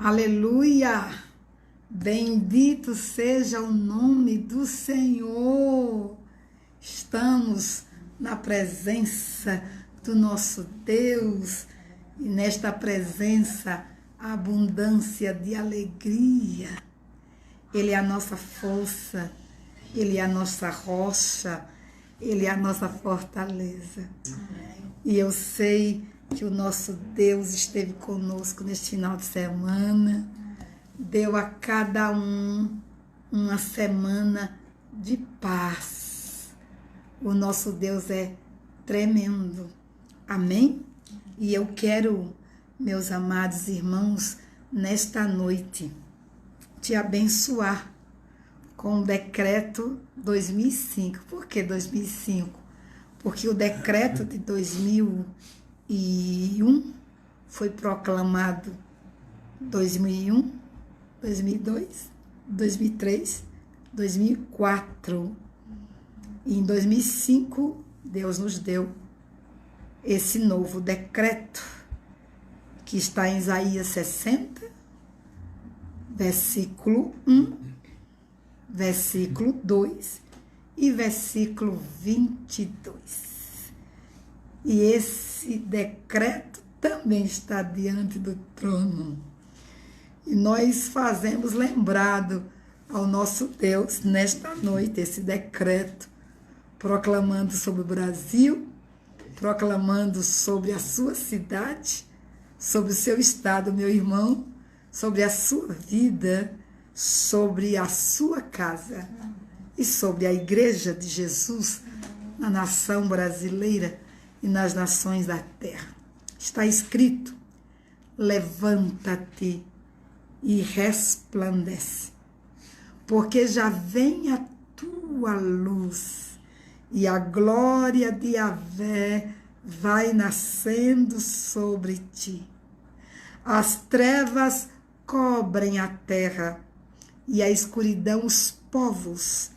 Aleluia! Bendito seja o nome do Senhor. Estamos na presença do nosso Deus e nesta presença a abundância de alegria. Ele é a nossa força, Ele é a nossa rocha, Ele é a nossa fortaleza. E eu sei que o nosso Deus esteve conosco neste final de semana, deu a cada um uma semana de paz. O nosso Deus é tremendo. Amém? E eu quero, meus amados irmãos, nesta noite, te abençoar com o decreto 2005. Por que 2005? Porque o decreto de 2001 foi proclamado 2001, 2002, 2003, 2004. E em 2005, Deus nos deu esse novo decreto, que está em Isaías 60, versículo 1, versículo 2 e versículo 22. E esse decreto também está diante do trono. E nós fazemos lembrado ao nosso Deus nesta noite esse decreto, proclamando sobre o Brasil, proclamando sobre a sua cidade, sobre o seu estado, meu irmão, sobre a sua vida, sobre a sua casa e sobre a Igreja de Jesus na nação brasileira e nas nações da terra. Está escrito: levanta-te e resplandece, porque já vem a tua luz e a glória de Yahvé vai nascendo sobre ti. As trevas cobrem a terra e a escuridão os povos,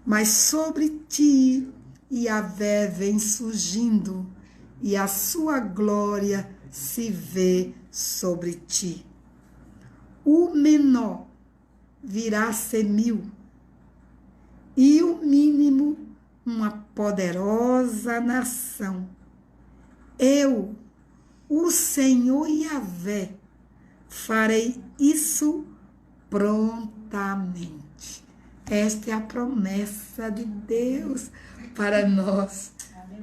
mas sobre ti Yahvé vem surgindo e a sua glória se vê sobre ti. O menor virá a ser 1000 e o mínimo uma poderosa nação. Eu, o Senhor Yahvé, farei isso prontamente. Esta é a promessa de Deus para nós,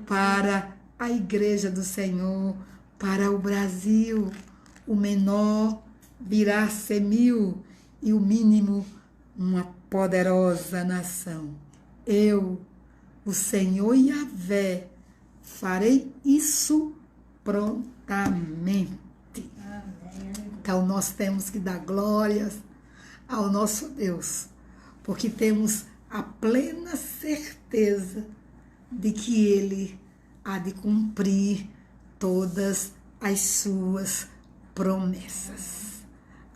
para a Igreja do Senhor, para o Brasil. O menor virá a ser 1000 e o mínimo uma poderosa nação. Eu, o Senhor Yahvé, farei isso prontamente. Então nós temos que dar glórias ao nosso Deus, porque temos a plena certeza de que Ele há de cumprir todas as suas promessas.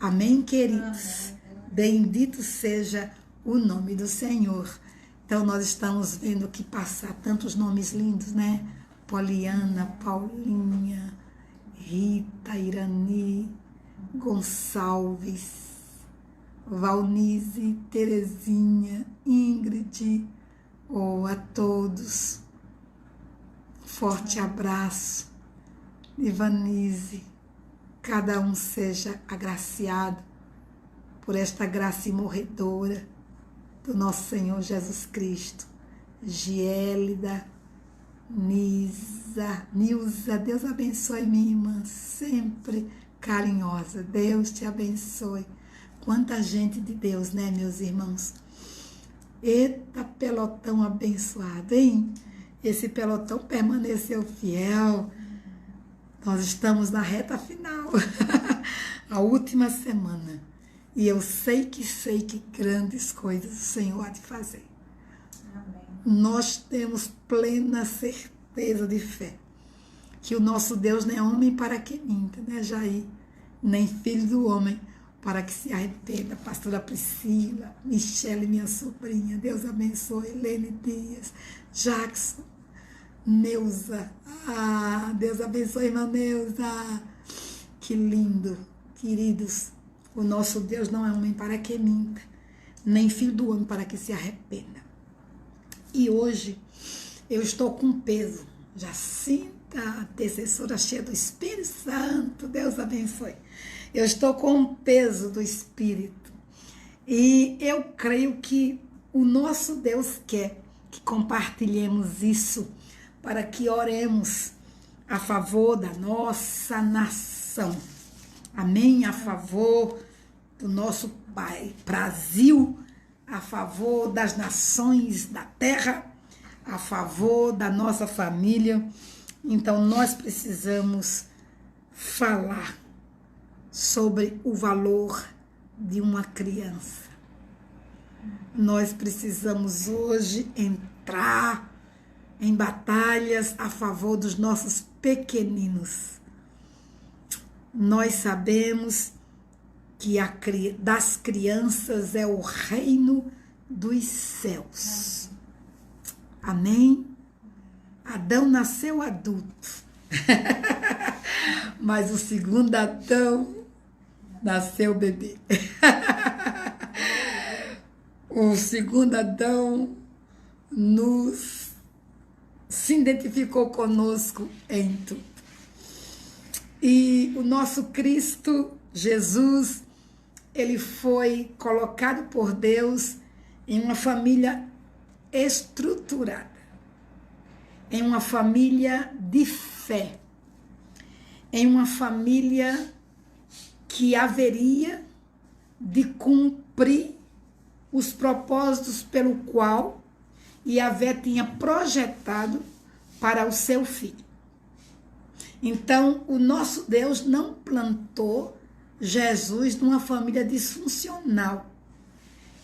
Amém, queridos? Bendito seja o nome do Senhor. Então nós estamos vendo aqui passar tantos nomes lindos, né? Poliana, Paulinha, Rita, Irani, Gonçalves, Valnize, Terezinha, Ingrid, a todos. Forte abraço. Ivanise, cada um seja agraciado por esta graça imorredora do nosso Senhor Jesus Cristo. Giélida, Nilza, Deus abençoe minha irmã, sempre carinhosa. Deus te abençoe. Quanta gente de Deus, né, meus irmãos? Eita, pelotão abençoado, hein? Esse pelotão permaneceu fiel. Nós estamos na reta final, a última semana. E eu sei que grandes coisas o Senhor há de fazer. Amém. Nós temos plena certeza de fé que o nosso Deus não é homem para que minta, né, Jair? Nem filho do homem para que se arrependa. Pastora Priscila, Michele, minha sobrinha, Deus abençoe. Helene Dias, Jackson, Neuza, Deus abençoe, irmã Neuza. Que lindo, queridos. O nosso Deus não é homem para que minta, nem filho do homem para que se arrependa. E hoje eu estou com peso. Jacinta, a intercessora cheia do Espírito Santo, Deus abençoe. Eu estou com um peso do Espírito. E eu creio que o nosso Deus quer que compartilhemos isso para que oremos a favor da nossa nação. Amém? A favor do nosso Pai Brasil, a favor das nações da terra, a favor da nossa família. Então, nós precisamos falar sobre o valor de uma criança. Nós precisamos hoje entrar em batalhas a favor dos nossos pequeninos. Nós sabemos que das crianças é o reino dos céus. Amém? Adão nasceu adulto, mas o segundo Adão nasceu bebê. O segundo Adão se identificou conosco em tudo. E o nosso Cristo, Jesus, ele foi colocado por Deus em uma família estruturada, em uma família de fé, em uma família que haveria de cumprir os propósitos pelo qual Yahvé tinha projetado para o seu filho. Então, o nosso Deus não plantou Jesus numa família disfuncional.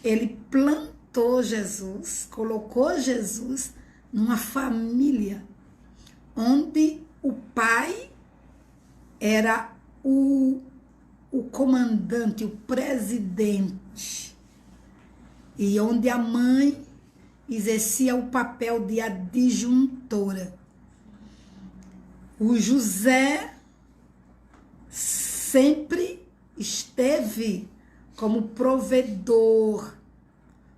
Ele plantou Jesus, colocou Jesus numa família onde o pai era o comandante, o presidente, e onde a mãe exercia o papel de adjuntora. O José sempre esteve como provedor,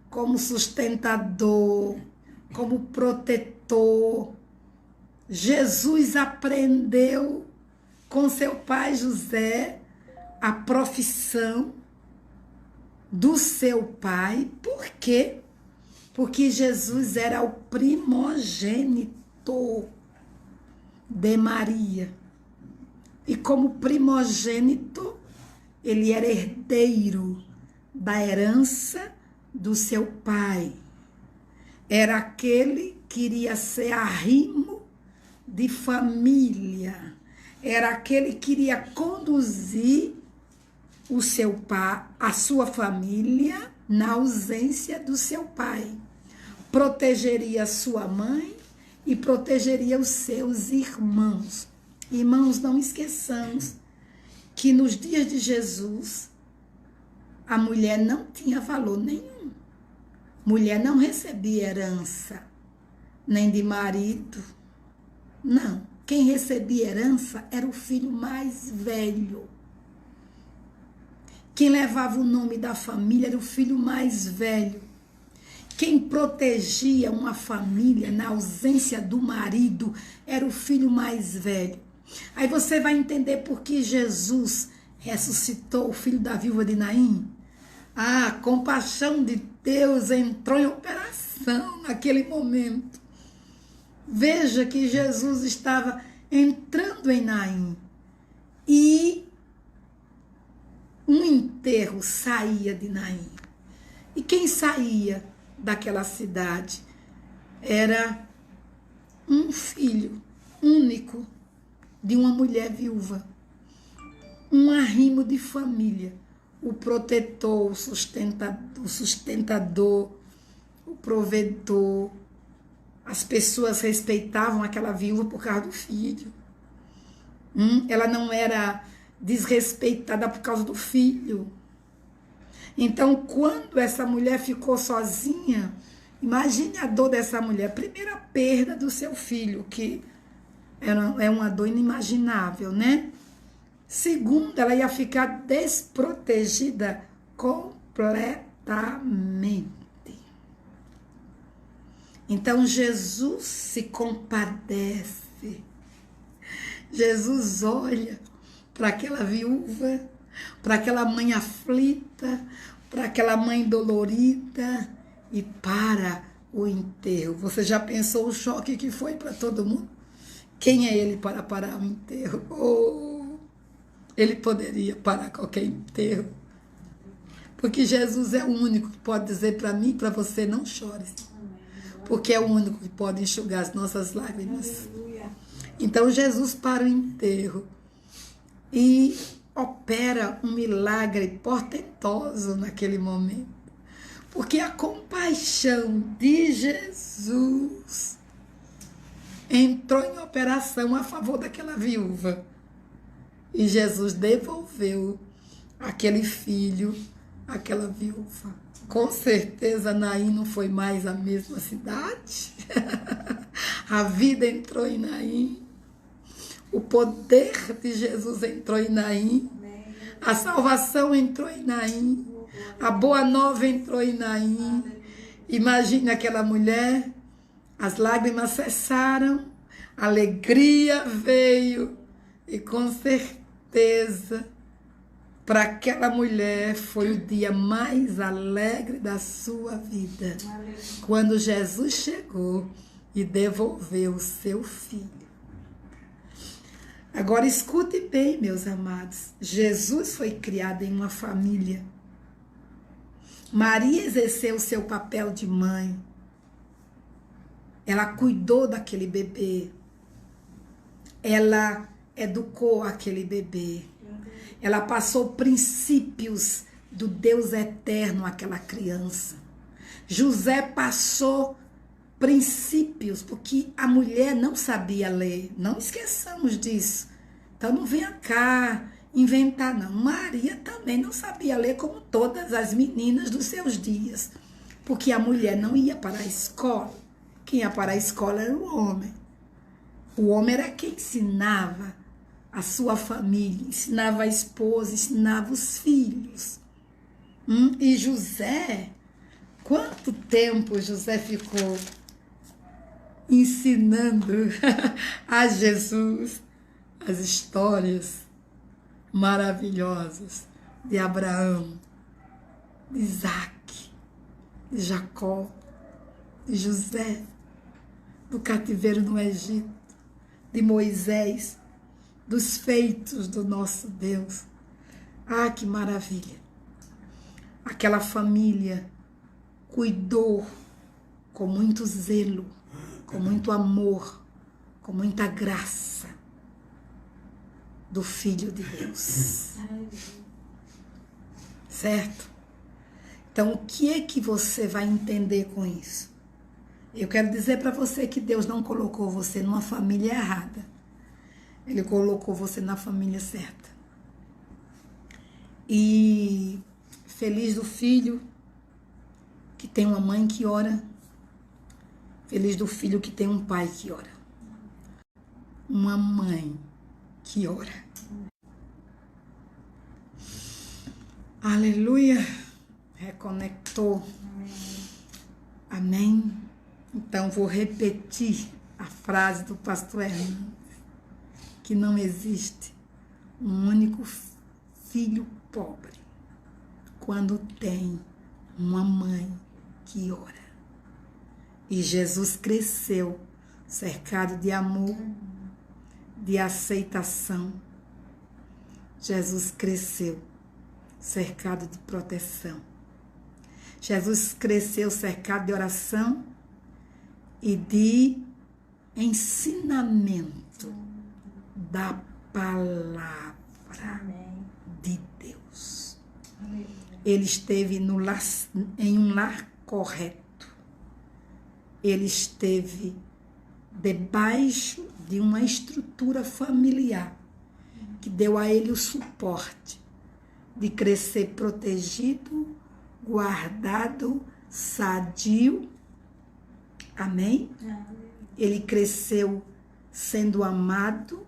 como sustentador, como protetor. Jesus aprendeu com seu pai José a profissão do seu pai. Por quê? Porque Jesus era o primogênito de Maria. E como primogênito, ele era herdeiro da herança do seu pai. Era aquele que iria ser arrimo de família. Era aquele que iria conduzir o seu pai, a sua família, na ausência do seu pai. Protegeria sua mãe e protegeria os seus irmãos. Irmãos, não esqueçamos que nos dias de Jesus, a mulher não tinha valor nenhum. Mulher não recebia herança, nem de marido. Não. Quem recebia herança era o filho mais velho. Quem levava o nome da família era o filho mais velho. Quem protegia uma família na ausência do marido era o filho mais velho. Aí você vai entender por que Jesus ressuscitou o filho da viúva de Naim. A compaixão de Deus entrou em operação naquele momento. Veja que Jesus estava entrando em Naim e um enterro saía de Naim. E quem saía daquela cidade era um filho único de uma mulher viúva, um arrimo de família, o protetor, o sustentador, o provedor. As pessoas respeitavam aquela viúva por causa do filho. Ela não era desrespeitada por causa do filho. Então, quando essa mulher ficou sozinha, imagine a dor dessa mulher. Primeiro, a perda do seu filho, que é uma dor inimaginável, né? Segundo, ela ia ficar desprotegida completamente. Então Jesus se compadece. Jesus olha para aquela viúva, para aquela mãe aflita, para aquela mãe dolorida e para o enterro. Você já pensou o choque que foi para todo mundo? Quem é ele para parar o enterro? Oh, ele poderia parar qualquer enterro. Porque Jesus é o único que pode dizer para mim e para você, não chore. Porque é o único que pode enxugar as nossas lágrimas. Então Jesus para o enterro e opera um milagre portentoso naquele momento. Porque a compaixão de Jesus entrou em operação a favor daquela viúva. E Jesus devolveu aquele filho àquela viúva. Com certeza Naim não foi mais a mesma cidade. A vida entrou em Naim. O poder de Jesus entrou em Naim. A salvação entrou em Naim. A boa nova entrou em Naim. Imagine aquela mulher. As lágrimas cessaram. A alegria veio. E com certeza, para aquela mulher foi o dia mais alegre da sua vida. Quando Jesus chegou e devolveu o seu filho. Agora escute bem, meus amados. Jesus foi criado em uma família. Maria exerceu o seu papel de mãe. Ela cuidou daquele bebê. Ela educou aquele bebê. Ela passou princípios do Deus eterno àquela criança. José passou princípios, porque a mulher não sabia ler. Não esqueçamos disso. Então não venha cá inventar, não. Maria também não sabia ler como todas as meninas dos seus dias. Porque a mulher não ia para a escola. Quem ia para a escola era o homem. O homem era quem ensinava a sua família, ensinava a esposa, ensinava os filhos. E José, quanto tempo José ficou ensinando a Jesus as histórias maravilhosas de Abraão, de Isaac, de Jacó, de José, do cativeiro no Egito, de Moisés, dos feitos do nosso Deus. Ah, que maravilha! Aquela família cuidou com muito zelo, com muito amor, com muita graça do Filho de Deus. Certo? Então, o que é que você vai entender com isso? Eu quero dizer para você que Deus não colocou você numa família errada. Ele colocou você na família certa. E feliz do filho que tem uma mãe que ora. Feliz do filho que tem um pai que ora. Uma mãe que ora. Aleluia. Reconectou. Amém. Então vou repetir a frase do pastor Hernandes. Que não existe um único filho pobre quando tem uma mãe que ora. E Jesus cresceu cercado de amor, de aceitação. Jesus cresceu cercado de proteção. Jesus cresceu cercado de oração e de ensinamento da palavra de Deus. Ele esteve em um lar correto. Ele esteve debaixo de uma estrutura familiar que deu a ele o suporte de crescer protegido, guardado, sadio. Amém? Ele cresceu sendo amado.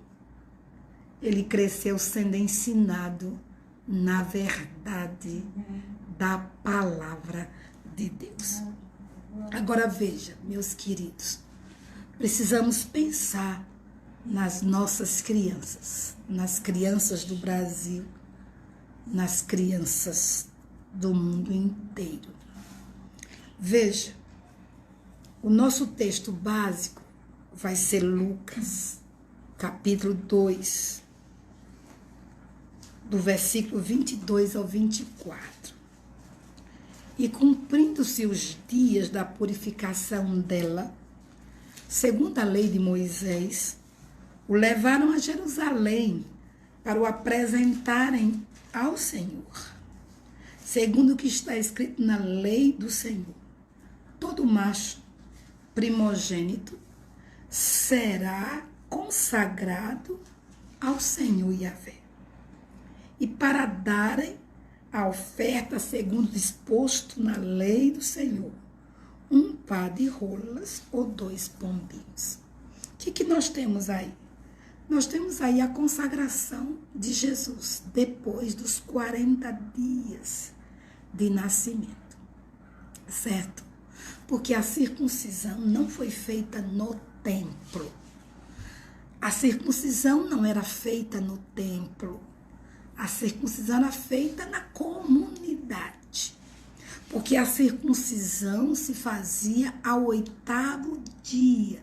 ele cresceu sendo ensinado na verdade da palavra de Deus. Agora veja, meus queridos, precisamos pensar nas nossas crianças, nas crianças do Brasil, nas crianças do mundo inteiro. Veja, o nosso texto básico vai ser Lucas, capítulo 2, do versículo 22 ao 24. E cumprindo-se os dias da purificação dela, segundo a lei de Moisés, o levaram a Jerusalém para o apresentarem ao Senhor. Segundo o que está escrito na lei do Senhor, todo macho primogênito será consagrado ao Senhor Yahvé. E para darem a oferta segundo disposto na lei do Senhor, um par de rolas ou 2 pombinhos. O que nós temos aí? Nós temos aí a consagração de Jesus depois dos 40 dias de nascimento, certo? Porque a circuncisão não foi feita no templo. A circuncisão não era feita no templo. A circuncisão era feita na comunidade. Porque a circuncisão se fazia ao 8º dia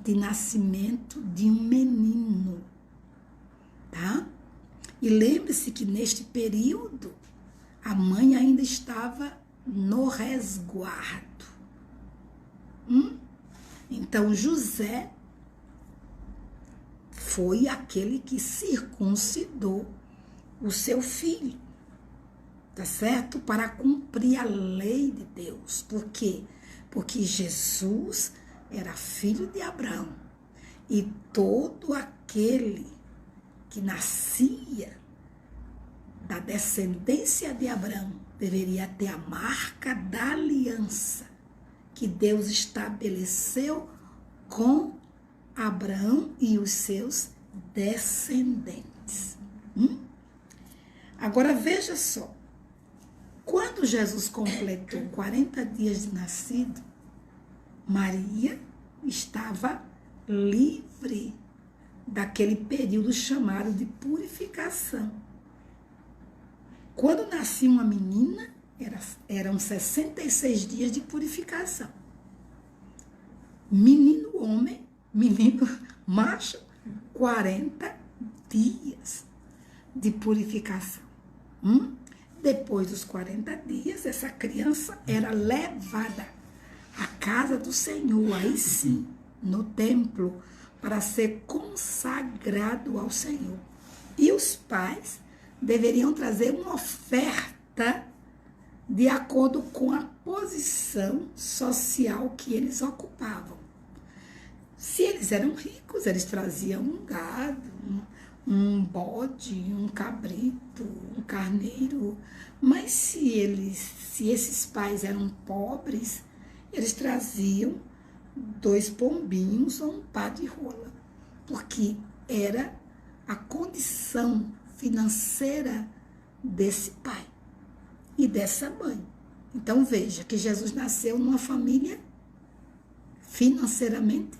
de nascimento de um menino, tá? E lembre-se que neste período a mãe ainda estava no resguardo. Então José foi aquele que circuncidou o seu filho, tá certo? Para cumprir a lei de Deus. Por quê? Porque Jesus era filho de Abraão. E todo aquele que nascia da descendência de Abraão deveria ter a marca da aliança que Deus estabeleceu com Abraão e os seus descendentes. Agora veja só, quando Jesus completou 40 dias de nascido, Maria estava livre daquele período chamado de purificação. Quando nascia uma menina, eram 66 dias de purificação. Menino homem, menino macho, 40 dias de purificação. Depois dos 40 dias, essa criança era levada à casa do Senhor, aí sim, no templo, para ser consagrado ao Senhor. E os pais deveriam trazer uma oferta de acordo com a posição social que eles ocupavam. Se eles eram ricos, eles traziam um gado, um bode, um cabrito, um carneiro. Mas se esses pais eram pobres, eles traziam 2 pombinhos ou um par de rola, porque era a condição financeira desse pai e dessa mãe. Então veja que Jesus nasceu numa família financeiramente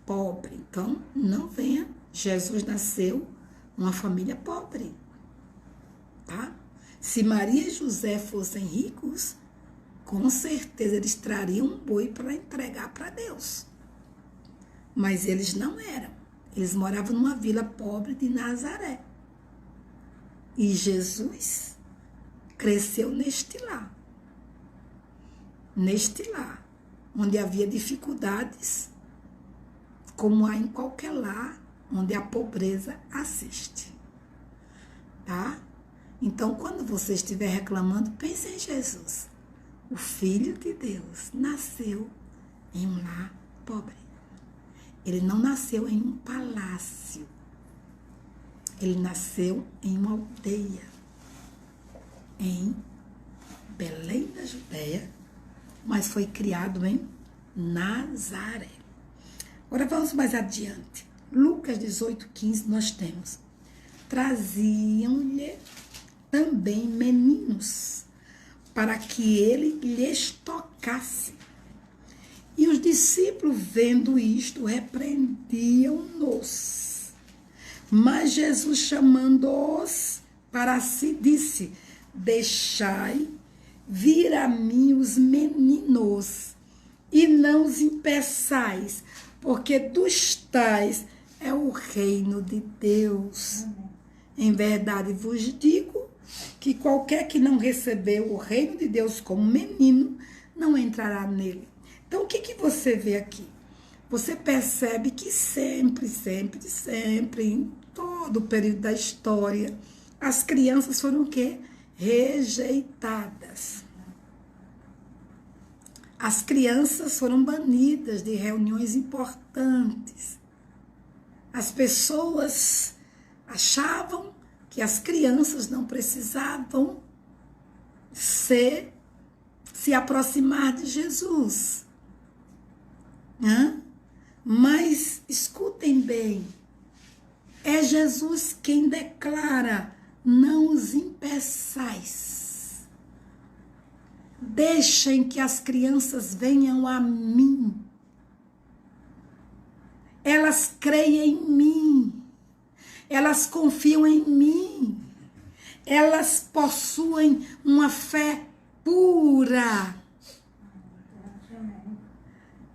pobre. Então não venha, Jesus nasceu numa família pobre, tá? Se Maria e José fossem ricos, com certeza eles trariam um boi para entregar para Deus. Mas eles não eram. Eles moravam numa vila pobre de Nazaré. E Jesus cresceu neste lar. Neste lar, onde havia dificuldades, como há em qualquer lar onde a pobreza assiste. Tá? Então, quando você estiver reclamando, pense em Jesus. O Filho de Deus nasceu em um lar pobre. Ele não nasceu em um palácio. Ele nasceu em uma aldeia, em Belém da Judéia, mas foi criado em Nazaré. Agora vamos mais adiante. Lucas 18:15, nós temos: traziam-lhe também meninos, para que ele lhes tocasse. E os discípulos, vendo isto, repreendiam-nos. Mas Jesus, chamando-os para si, disse: deixai vir a mim os meninos, e não os impeçais, porque dos tais é o reino de Deus. Em verdade vos digo que qualquer que não recebeu o reino de Deus como menino, não entrará nele. Então, o que você vê aqui? Você percebe que sempre, em todo o período da história, as crianças foram o quê? Rejeitadas. As crianças foram banidas de reuniões importantes. As pessoas achavam que as crianças não precisavam se aproximar de Jesus. Mas escutem bem, é Jesus quem declara: não os impeçais. Deixem que as crianças venham a mim. Elas creem em mim. Elas confiam em mim. Elas possuem uma fé pura.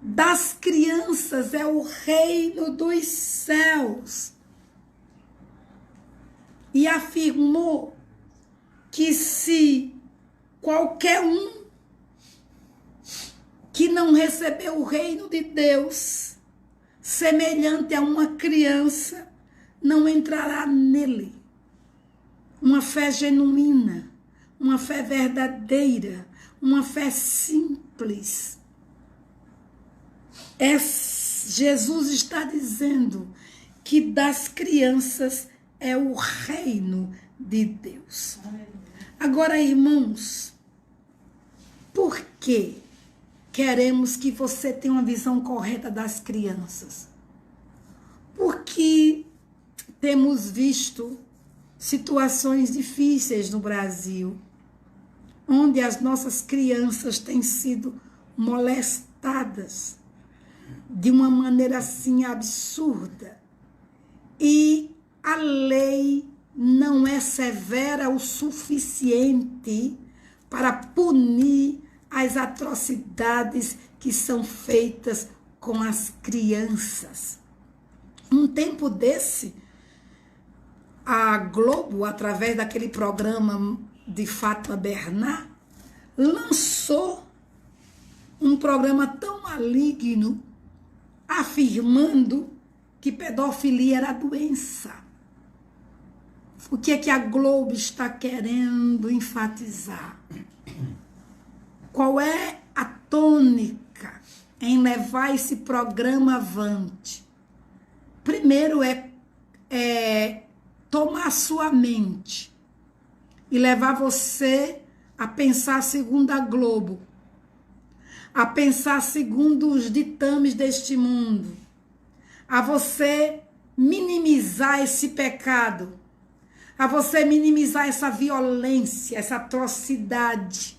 Das crianças é o reino dos céus. E afirmou que se qualquer um que não recebeu o reino de Deus, semelhante a uma criança, não entrará nele. Uma fé genuína, uma fé verdadeira, uma fé simples. Jesus está dizendo que das crianças é o reino de Deus. Agora, irmãos, por que queremos que você tenha uma visão correta das crianças? Porque temos visto situações difíceis no Brasil, onde as nossas crianças têm sido molestadas de uma maneira assim absurda. E a lei não é severa o suficiente para punir as atrocidades que são feitas com as crianças. Um tempo desse, a Globo, através daquele programa de Fátima Bernard, lançou um programa tão maligno, afirmando que pedofilia era doença. O que é que a Globo está querendo enfatizar? Qual é a tônica em levar esse programa avante? Primeiro é tomar sua mente e levar você a pensar segundo a Globo, a pensar segundo os ditames deste mundo, a você minimizar esse pecado, a você minimizar essa violência, essa atrocidade,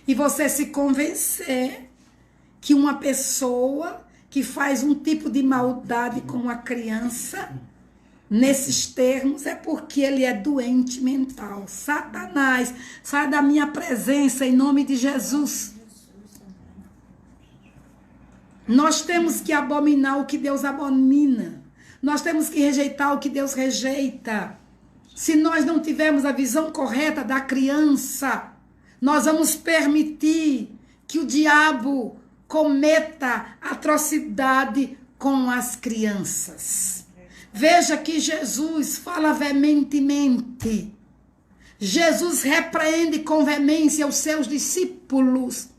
e você se convencer que uma pessoa que faz um tipo de maldade com uma criança, nesses termos, é porque ele é doente mental. Satanás, sai da minha presença em nome de Jesus. Nós temos que abominar o que Deus abomina. Nós temos que rejeitar o que Deus rejeita. Se nós não tivermos a visão correta da criança, nós vamos permitir que o diabo cometa atrocidade com as crianças. Veja que Jesus fala veementemente. Jesus repreende com veemência os seus discípulos,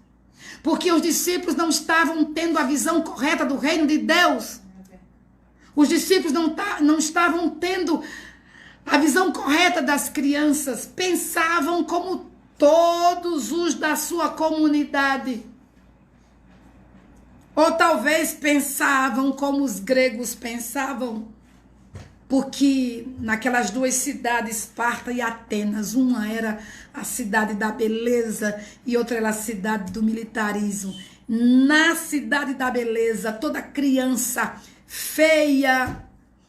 porque os discípulos não estavam tendo a visão correta do reino de Deus. Os discípulos não estavam tendo a visão correta das crianças. Pensavam como todos os da sua comunidade. Ou talvez pensavam como os gregos pensavam, porque naquelas duas cidades, Esparta e Atenas, uma era a cidade da beleza e outra era a cidade do militarismo. Na cidade da beleza, toda criança feia,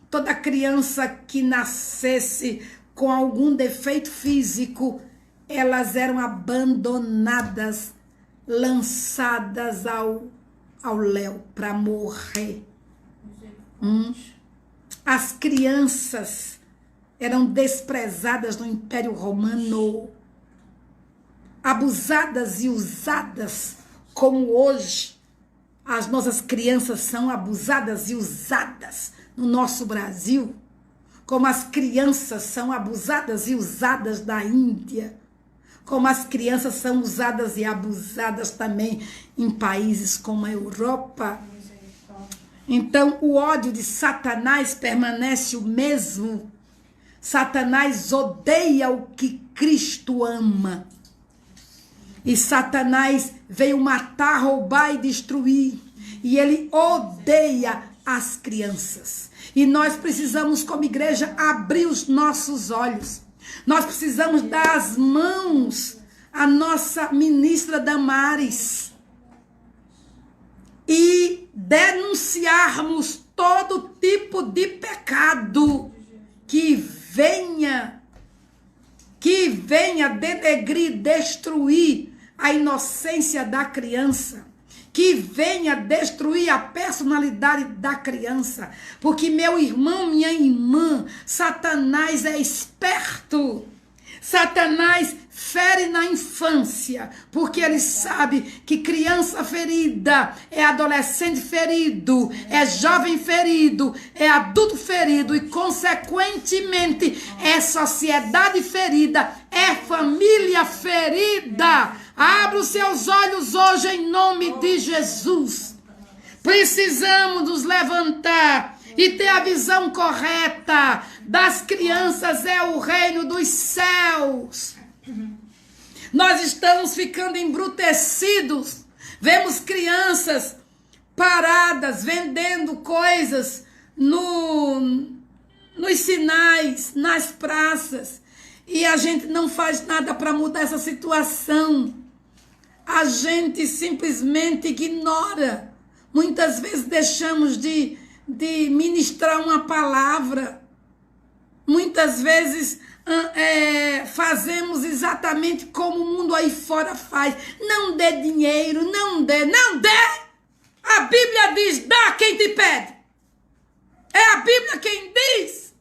toda criança que nascesse com algum defeito físico, elas eram abandonadas, lançadas ao léu para morrer. As crianças eram desprezadas no Império Romano, abusadas e usadas, como hoje as nossas crianças são abusadas e usadas no nosso Brasil, como as crianças são abusadas e usadas da Índia, como as crianças são usadas e abusadas também em países como a Europa. Então, o ódio de Satanás permanece o mesmo. Satanás odeia o que Cristo ama. E Satanás veio matar, roubar e destruir. E ele odeia as crianças. E nós precisamos, como igreja, abrir os nossos olhos. Nós precisamos dar as mãos à nossa ministra Damares e denunciarmos todo tipo de pecado que venha denegrir, destruir a inocência da criança, que venha destruir a personalidade da criança, porque meu irmão, minha irmã, Satanás é esperto. Satanás fere na infância, porque ele sabe que criança ferida é adolescente ferido, é jovem ferido, é adulto ferido e, consequentemente, é sociedade ferida, é família ferida. Abra os seus olhos hoje em nome de Jesus. Precisamos nos levantar e ter a visão correta das crianças. É o reino dos céus. Nós estamos ficando embrutecidos. Vemos crianças paradas, vendendo coisas nos sinais, nas praças. E a gente não faz nada para mudar essa situação. A gente simplesmente ignora. Muitas vezes deixamos de ministrar uma palavra. Muitas vezes fazemos exatamente como o mundo aí fora faz. Não dê dinheiro, não dê. A Bíblia diz, dá quem te pede. É a Bíblia quem diz.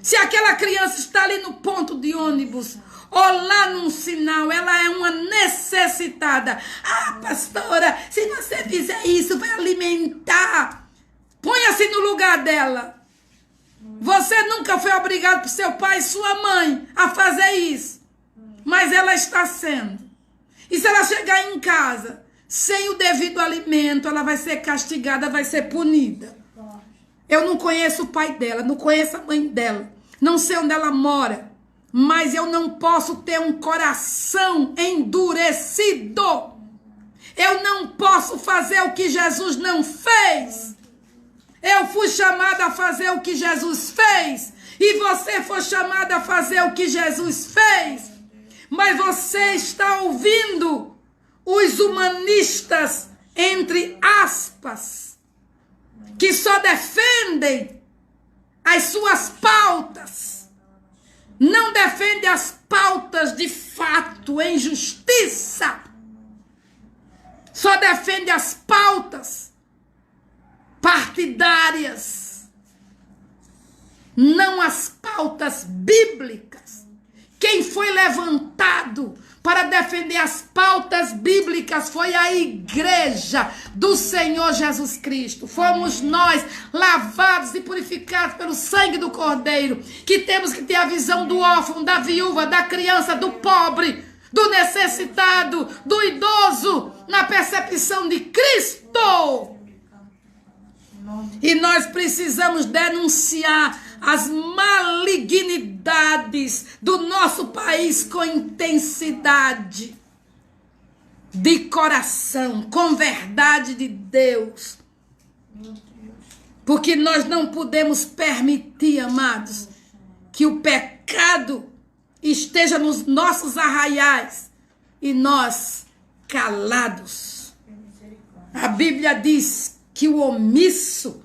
Se aquela criança está ali no ponto de ônibus ou lá num sinal, ela é uma necessitada. Ah, pastora, se você fizer isso, vai alimentar. Ponha-se no lugar dela. Você nunca foi obrigado por seu pai e sua mãe a fazer isso. Mas ela está sendo. E se ela chegar em casa sem o devido alimento, ela vai ser castigada, vai ser punida. Eu não conheço o pai dela, não conheço a mãe dela. Não sei onde ela mora. Mas eu não posso ter um coração endurecido. Eu não posso fazer o que Jesus não fez. Eu fui chamada a fazer o que Jesus fez. E você foi chamada a fazer o que Jesus fez. Mas você está ouvindo os humanistas, entre aspas, que só defendem as suas pautas. Não defendem as pautas de fato, em justiça. Só defende as pautas partidárias, não as pautas bíblicas. Quem foi levantado para defender as pautas bíblicas foi a igreja do Senhor Jesus Cristo. Fomos nós, lavados e purificados pelo sangue do Cordeiro, que temos que ter a visão do órfão, da viúva, da criança, do pobre, do necessitado, do idoso, na percepção de Cristo. E nós precisamos denunciar as malignidades do nosso país com intensidade. de coração, com verdade de Deus. Porque nós não podemos permitir, amados, que o pecado esteja nos nossos arraiais e nós calados. A Bíblia diz que o omisso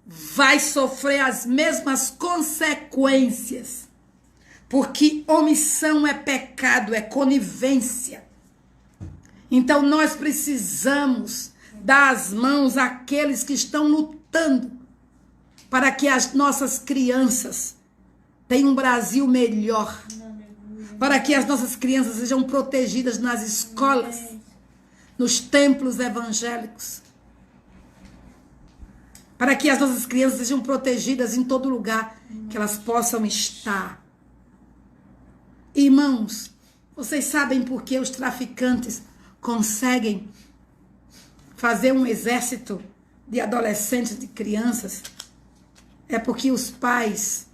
vai sofrer as mesmas consequências. Porque omissão é pecado, é conivência. Então nós precisamos dar as mãos àqueles que estão lutando para que as nossas crianças tenham um Brasil melhor. Para que as nossas crianças sejam protegidas nas escolas, nos templos evangélicos. Para que as nossas crianças sejam protegidas em todo lugar que elas possam estar. Irmãos, vocês sabem por que os traficantes conseguem fazer um exército de adolescentes, de crianças? É porque os pais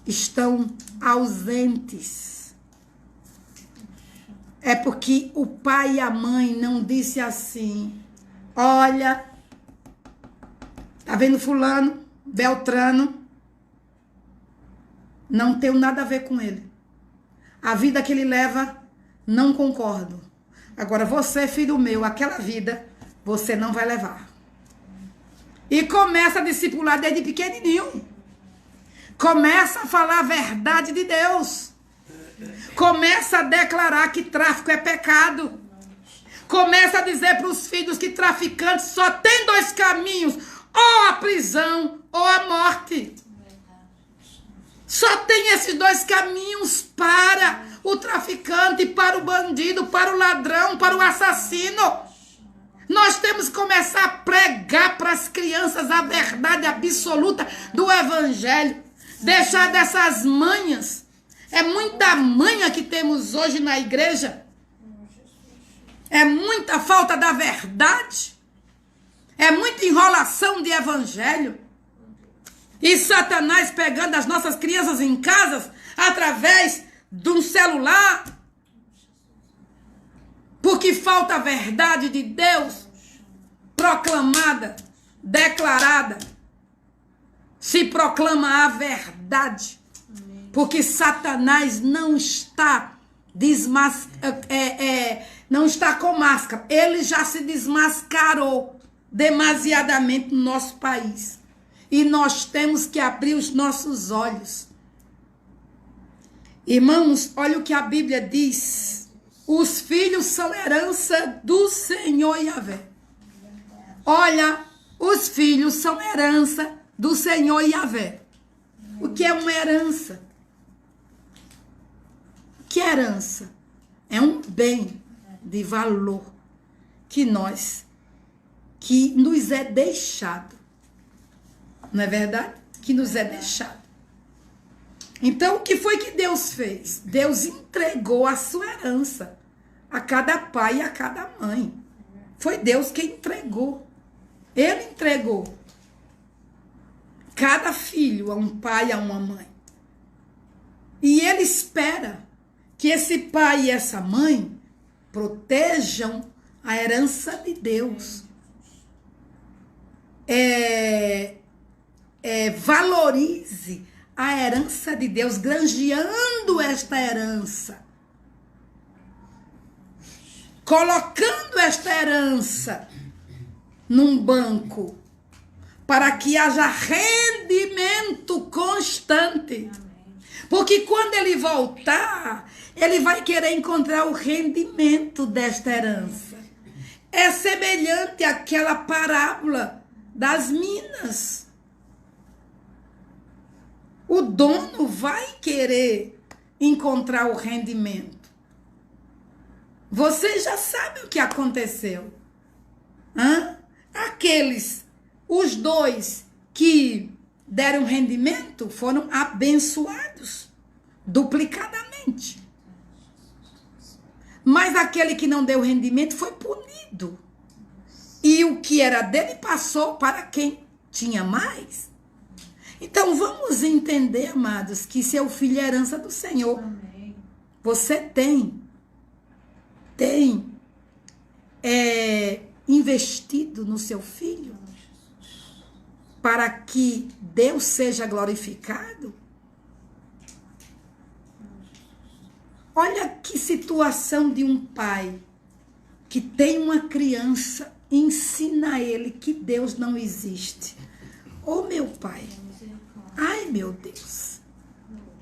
estão ausentes. É porque o pai e a mãe não disse assim: olha, tá vendo fulano, Beltrano? Não tenho nada a ver com ele. A vida que ele leva, não concordo. Agora você, filho meu, aquela vida, você não vai levar. E começa a discipular desde pequenininho. Começa a falar a verdade de Deus. Começa a declarar que tráfico é pecado. Começa a dizer para os filhos que traficantes só tem dois caminhos: ou a prisão ou a morte. Só tem esses dois caminhos para o traficante, para o bandido, para o ladrão, para o assassino. Nós temos que começar a pregar para as crianças a verdade absoluta do evangelho. Deixar dessas manhas. É muita manha que temos hoje na igreja. É muita falta da verdade. É muita enrolação de evangelho. E Satanás pegando as nossas crianças em casas através de um celular. Porque falta a verdade de Deus proclamada, declarada. Se proclama a verdade. Porque Satanás não está não está com máscara. Ele já se desmascarou demasiadamente no nosso país. E nós temos que abrir os nossos olhos. Irmãos, olha o que a Bíblia diz. Os filhos são herança do Senhor Yahvé. Olha, os filhos são herança do Senhor Yahvé. O que é uma herança? O que é herança? É um bem de valor que nos é deixado. Não é verdade? Que nos é deixado. Então, o que foi que Deus fez? Deus entregou a sua herança a cada pai e a cada mãe. Foi Deus quem entregou. Ele entregou cada filho a um pai e a uma mãe. E ele espera que esse pai e essa mãe protejam a herança de Deus. Valorize a herança de Deus, granjeando esta herança. Colocando esta herança num banco, para que haja rendimento constante. Porque quando ele voltar, ele vai querer encontrar o rendimento desta herança. É semelhante àquela parábola das minas. O dono vai querer encontrar o rendimento. Você já sabe o que aconteceu. Os dois que deram rendimento foram abençoados duplicadamente. Mas aquele que não deu rendimento foi punido. E o que era dele passou para quem tinha mais. Então vamos entender, amados, que seu filho é herança do Senhor. Amém. Você tem tem investido no seu filho para que Deus seja glorificado? Olha que situação de um pai que tem uma criança e ensina a ele que Deus não existe. Oh, meu pai, ai, meu Deus,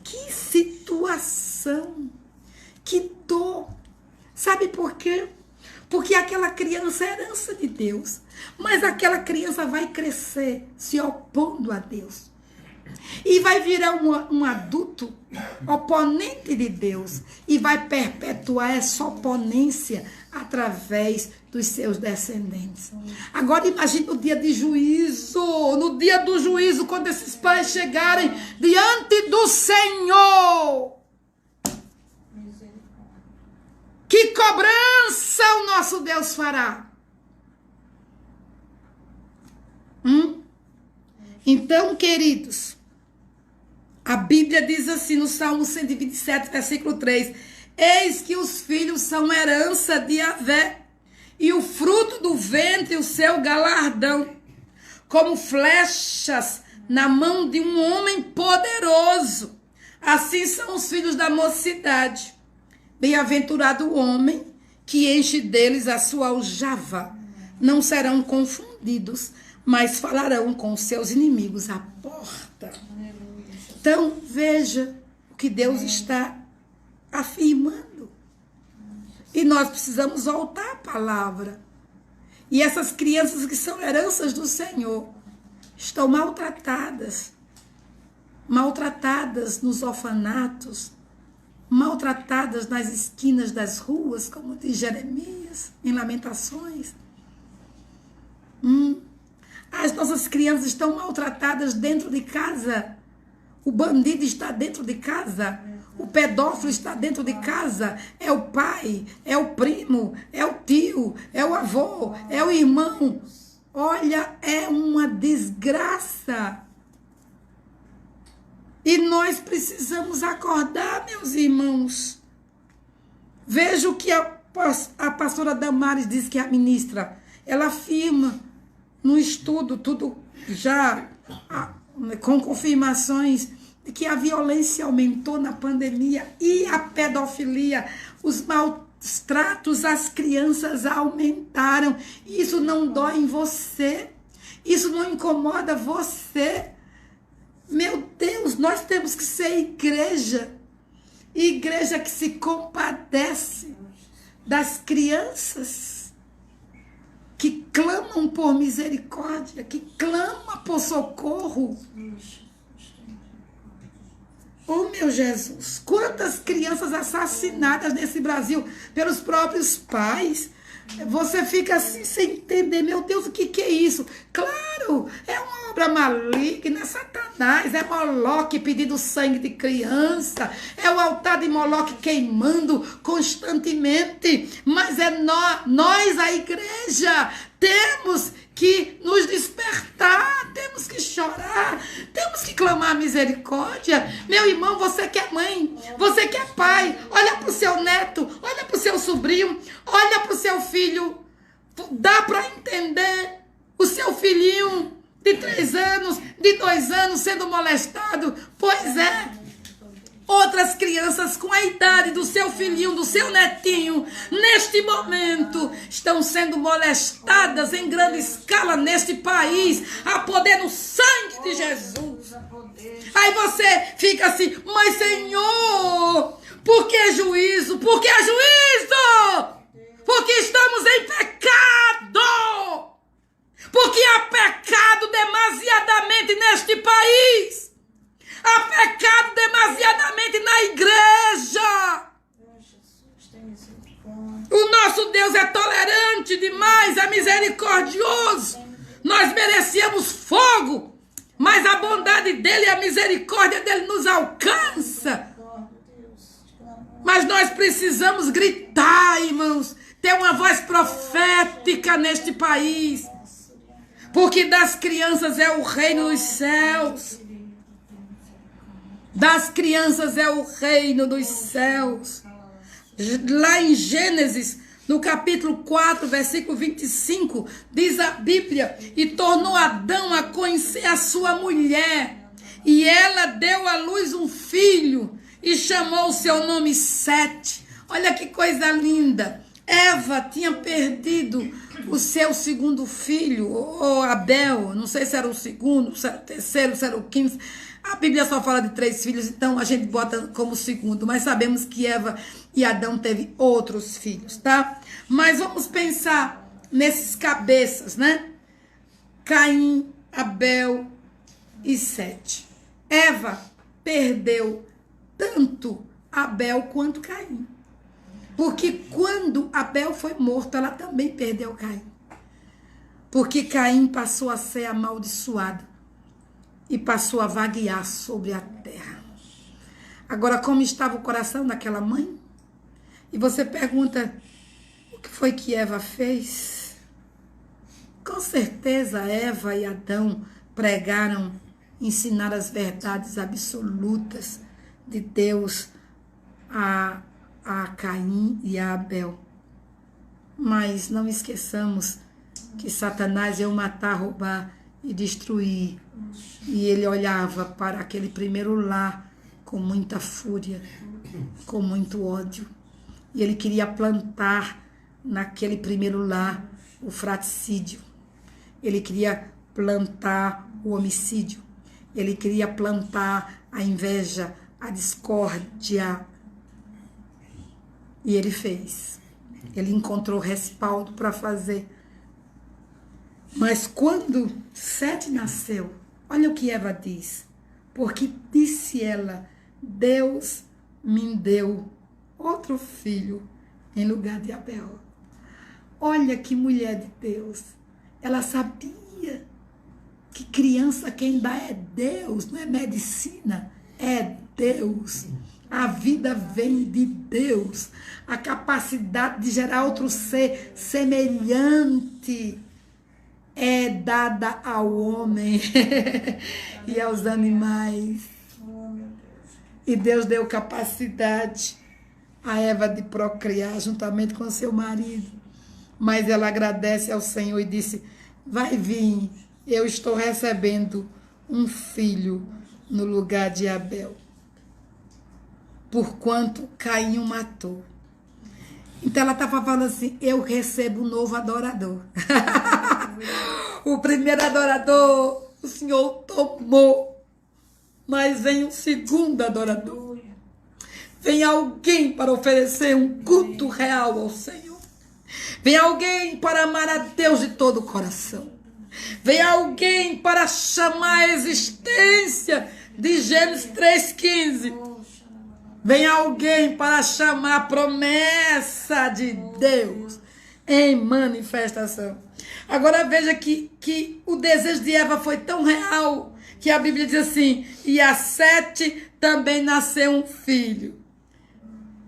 que situação, que dor. Sabe por quê? Porque aquela criança é herança de Deus, mas aquela criança vai crescer se opondo a Deus. E vai virar um adulto oponente de Deus. E vai perpetuar essa oponência através dos seus descendentes. Agora imagine o dia de juízo. No dia do juízo, quando esses pais chegarem diante do Senhor. Que cobrança o nosso Deus fará? Então, queridos, a Bíblia diz assim no Salmo 127, versículo 3: eis que os filhos são herança de Yahvé, e o fruto do ventre o seu galardão, como flechas na mão de um homem poderoso. Assim são os filhos da mocidade. Bem-aventurado o homem que enche deles a sua aljava. Não serão confundidos, mas falarão com seus inimigos à porta. Então, veja o que Deus está afirmando. E nós precisamos voltar à palavra. E essas crianças que são heranças do Senhor estão maltratadas. Maltratadas nos orfanatos, maltratadas nas esquinas das ruas, como diz Jeremias, em Lamentações. As nossas crianças estão maltratadas dentro de casa. O bandido está dentro de casa. O pedófilo está dentro de casa. É o pai, é o primo, é o tio, é o avô, é o irmão. Olha, é uma desgraça. E nós precisamos acordar, meus irmãos. Veja o que a pastora Damares diz, que é a ministra. Ela afirma no estudo, tudo já com confirmações, de que a violência aumentou na pandemia e a pedofilia, os maus tratos às crianças aumentaram. Isso não dói em você? Isso não incomoda você? Meu Deus, nós temos que ser igreja. Igreja que se compadece das crianças, que clamam por misericórdia, que clamam por socorro. Oh, meu Jesus, quantas crianças assassinadas nesse Brasil pelos próprios pais. Você fica assim sem entender, meu Deus, o que é isso? Claro, é uma obra maligna, Satanás, é Moloque pedindo sangue de criança, é o altar de Moloque queimando constantemente, mas é nós, a igreja, temos que nos despertar, temos que chorar, temos que clamar misericórdia. Meu irmão, você que é mãe, você que é pai, olha para o seu neto, olha para o seu sobrinho, olha para o seu filho. Dá para entender o seu filhinho de 3 anos, de 2 anos sendo molestado? Pois é. Outras crianças com a idade do seu filhinho, do seu netinho, neste momento, estão sendo molestadas em grande escala neste país, a poder no sangue de Jesus. Aí você fica assim, mas Senhor, por que juízo? Por que juízo? Porque estamos em pecado. Porque há pecado demasiadamente neste país. Há pecado demasiadamente na igreja. O nosso Deus é tolerante demais, é misericordioso. Nós merecíamos fogo, mas a bondade dele e a misericórdia dele nos alcança. Mas nós precisamos gritar, irmãos, ter uma voz profética neste país. Porque das crianças é o reino dos céus. Das crianças é o reino dos céus. Lá em Gênesis, no capítulo 4, versículo 25, diz a Bíblia: e tornou Adão a conhecer a sua mulher, e ela deu à luz um filho, e chamou o seu nome Sete. Olha que coisa linda. Eva tinha perdido o seu segundo filho, ou Abel, não sei se era o segundo, se era o terceiro, se era o quinto. A Bíblia só fala de 3 filhos, então a gente bota como segundo, mas sabemos que Eva e Adão teve outros filhos, tá? Mas vamos pensar nesses cabeças, né? Caim, Abel e Sete. Eva perdeu tanto Abel quanto Caim. Porque quando Abel foi morto, ela também perdeu Caim. Porque Caim passou a ser amaldiçoado e passou a vaguear sobre a terra. Agora, como estava o coração daquela mãe? E você pergunta, o que foi que Eva fez? Com certeza Eva e Adão pregaram, ensinaram as verdades absolutas de Deus a Caim e a Abel. Mas não esqueçamos que Satanás veio matar, roubar e destruir. E ele olhava para aquele primeiro lar com muita fúria, com muito ódio. E ele queria plantar naquele primeiro lar o fratricídio. Ele queria plantar o homicídio. Ele queria plantar a inveja, a discórdia. E ele fez. Ele encontrou respaldo para fazer. Mas quando Sete nasceu, olha o que Eva diz. Porque disse ela, Deus me deu outro filho em lugar de Abel. Olha que mulher de Deus. Ela sabia que criança quem dá é Deus, não é medicina, é Deus. A vida vem de Deus. A capacidade de gerar outro ser semelhante é dada ao homem e aos animais. E Deus deu capacidade a Eva de procriar juntamente com seu marido. Mas ela agradece ao Senhor e disse, vai vir, eu estou recebendo um filho no lugar de Abel, porquanto Caim o matou. Então ela estava falando assim, eu recebo um novo adorador. O primeiro adorador o Senhor tomou, mas vem um segundo adorador. Vem alguém para oferecer um culto real ao Senhor. Vem alguém para amar a Deus de todo o coração. Vem alguém para chamar a existência de Gênesis 3,15. Vem alguém para chamar a promessa de Deus em manifestação. Agora veja que o desejo de Eva foi tão real que a Bíblia diz assim, e a Sete também nasceu um filho.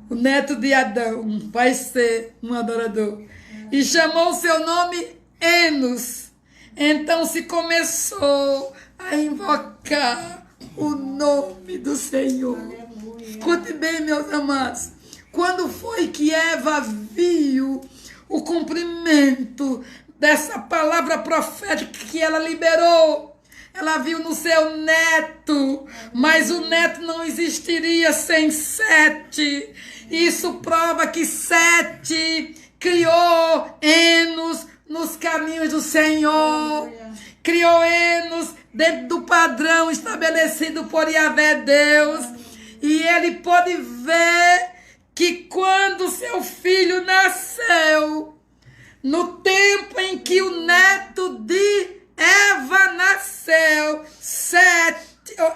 O neto de Adão vai ser um adorador. E chamou seu nome Enos. Então se começou a invocar o nome do Senhor. Escute bem, meus amados. Quando foi que Eva viu o cumprimento dessa palavra profética que ela liberou? Ela viu no seu neto, mas o neto não existiria sem Sete. Isso prova que Sete criou Enos nos caminhos do Senhor. Criou Enos dentro do padrão estabelecido por Yahvé Deus. E ele pôde ver que quando seu filho nasceu, no tempo em que o neto de Eva nasceu,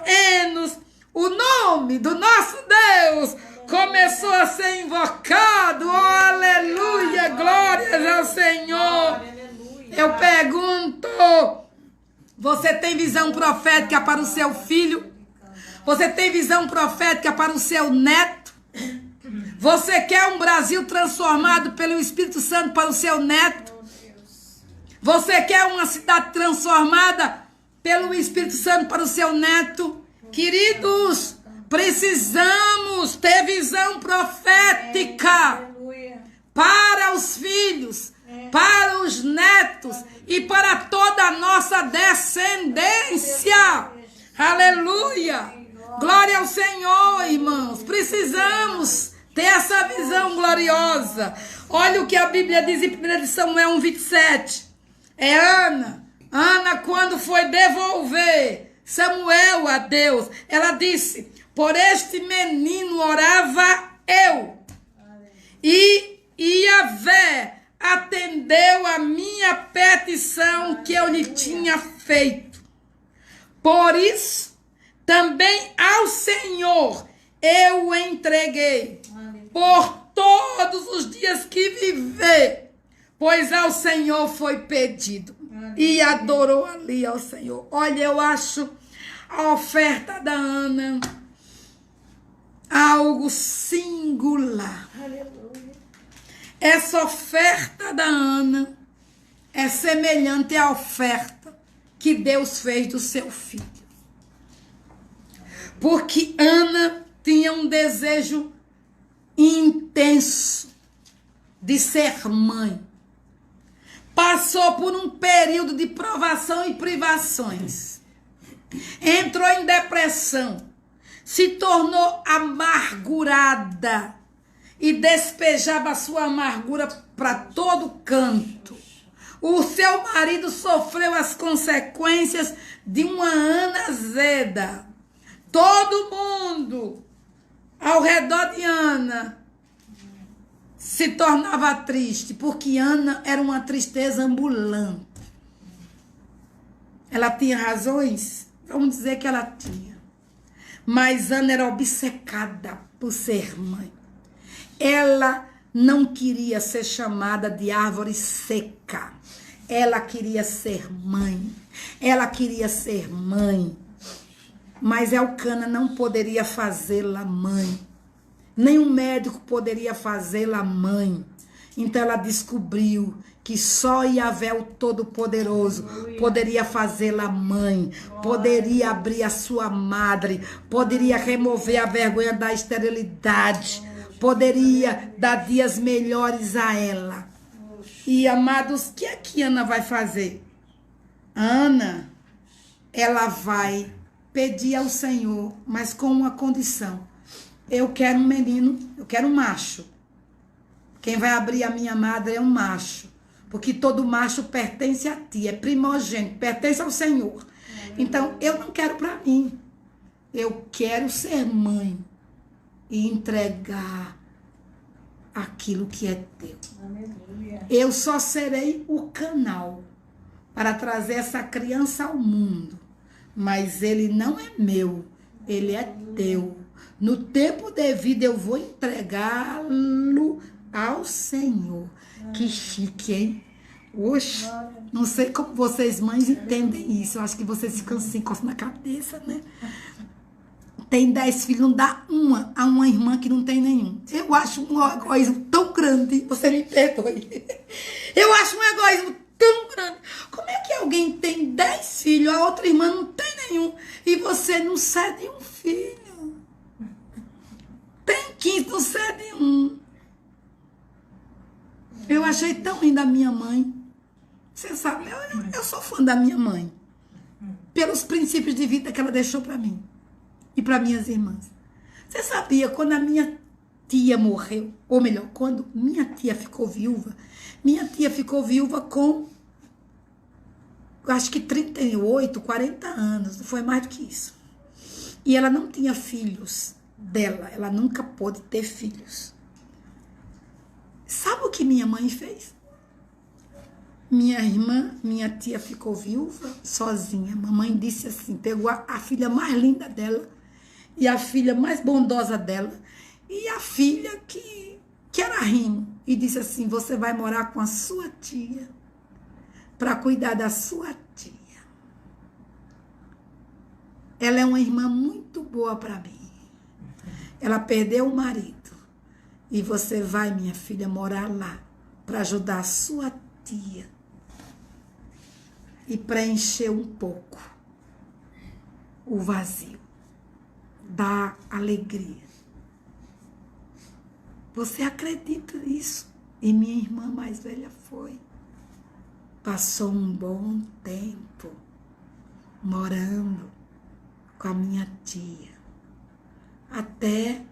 Enos, o nome do nosso Deus começou a ser invocado. Oh, aleluia, glórias ao Senhor. Eu pergunto, você tem visão profética para o seu filho? Você tem visão profética para o seu neto? Você quer um Brasil transformado pelo Espírito Santo para o seu neto? Você quer uma cidade transformada pelo Espírito Santo para o seu neto? Queridos, precisamos ter visão profética profética para os filhos, para os netos e para toda a nossa descendência. Aleluia! Glória ao Senhor, irmãos. Precisamos ter essa visão gloriosa. Olha o que a Bíblia diz em 1 Samuel 1:27. É Ana. Ana, quando foi devolver Samuel a Deus, ela disse: por este menino orava eu, e Yahvé atendeu a minha petição que eu lhe tinha feito. Por isso, também ao Senhor eu o entreguei por todos os dias que viver, pois ao Senhor foi pedido. E adorou ali ao Senhor. Olha, eu acho a oferta da Ana algo singular. Essa oferta da Ana é semelhante à oferta que Deus fez do seu filho. Porque Ana tinha um desejo intenso de ser mãe. Passou por um período de provação e privações. Entrou em depressão. Se tornou amargurada. E despejava a sua amargura para todo canto. O seu marido sofreu as consequências de uma Ana azeda. Todo mundo ao redor de Ana se tornava triste, porque Ana era uma tristeza ambulante. Ela tinha razões? Vamos dizer que ela tinha. Mas Ana era obcecada por ser mãe. Ela não queria ser chamada de árvore seca. Ela queria ser mãe. Ela queria ser mãe. Mas Elcana não poderia fazê-la mãe. Nenhum médico poderia fazê-la mãe. Então ela descobriu que só Yahvé, o Todo-Poderoso, poderia fazê-la mãe, poderia abrir a sua madre, poderia remover a vergonha da esterilidade, poderia dar dias melhores a ela. E, amados, o que é que Ana vai fazer? Ana, ela vai pedir ao Senhor, mas com uma condição. Eu quero um menino, eu quero um macho. Quem vai abrir a minha madre é um macho. Porque todo macho pertence a ti, é primogênito, pertence ao Senhor. Então, eu não quero para mim. Eu quero ser mãe e entregar aquilo que é teu. Eu só serei o canal para trazer essa criança ao mundo. Mas ele não é meu, ele é teu. No tempo devido eu vou entregá-lo ao Senhor. Que chique, hein? Oxe, não sei como vocês mães entendem isso. Eu acho que vocês ficam assim, coçando na cabeça, né? Tem 10 filhos, não dá uma a uma irmã que não tem nenhum. Eu acho um egoísmo tão grande, você me perdoe. Eu acho um egoísmo tão grande. Como é que alguém tem 10 filhos, a outra irmã não tem nenhum, e você não cede um filho? Tem 15, não cede um. Eu achei tão linda a minha mãe. Você sabe, eu sou fã da minha mãe. Pelos princípios de vida que ela deixou para mim. E para minhas irmãs. Você sabia, quando a minha tia morreu, ou melhor, quando minha tia ficou viúva com, acho que 38, 40 anos, não foi mais do que isso. E ela não tinha filhos dela, ela nunca pôde ter filhos. Sabe o que minha mãe fez? Minha tia ficou viúva, sozinha. Mamãe disse assim, pegou a filha mais linda dela, e a filha mais bondosa dela, e a filha que era rimo, e disse assim, você vai morar com a sua tia, para cuidar da sua tia. Ela é uma irmã muito boa para mim. Ela perdeu o marido, e você vai, minha filha, morar lá, para ajudar a sua tia, e preencher um pouco o vazio da alegria. Você acredita nisso? E minha irmã mais velha foi. Passou um bom tempo morando com a minha tia. Até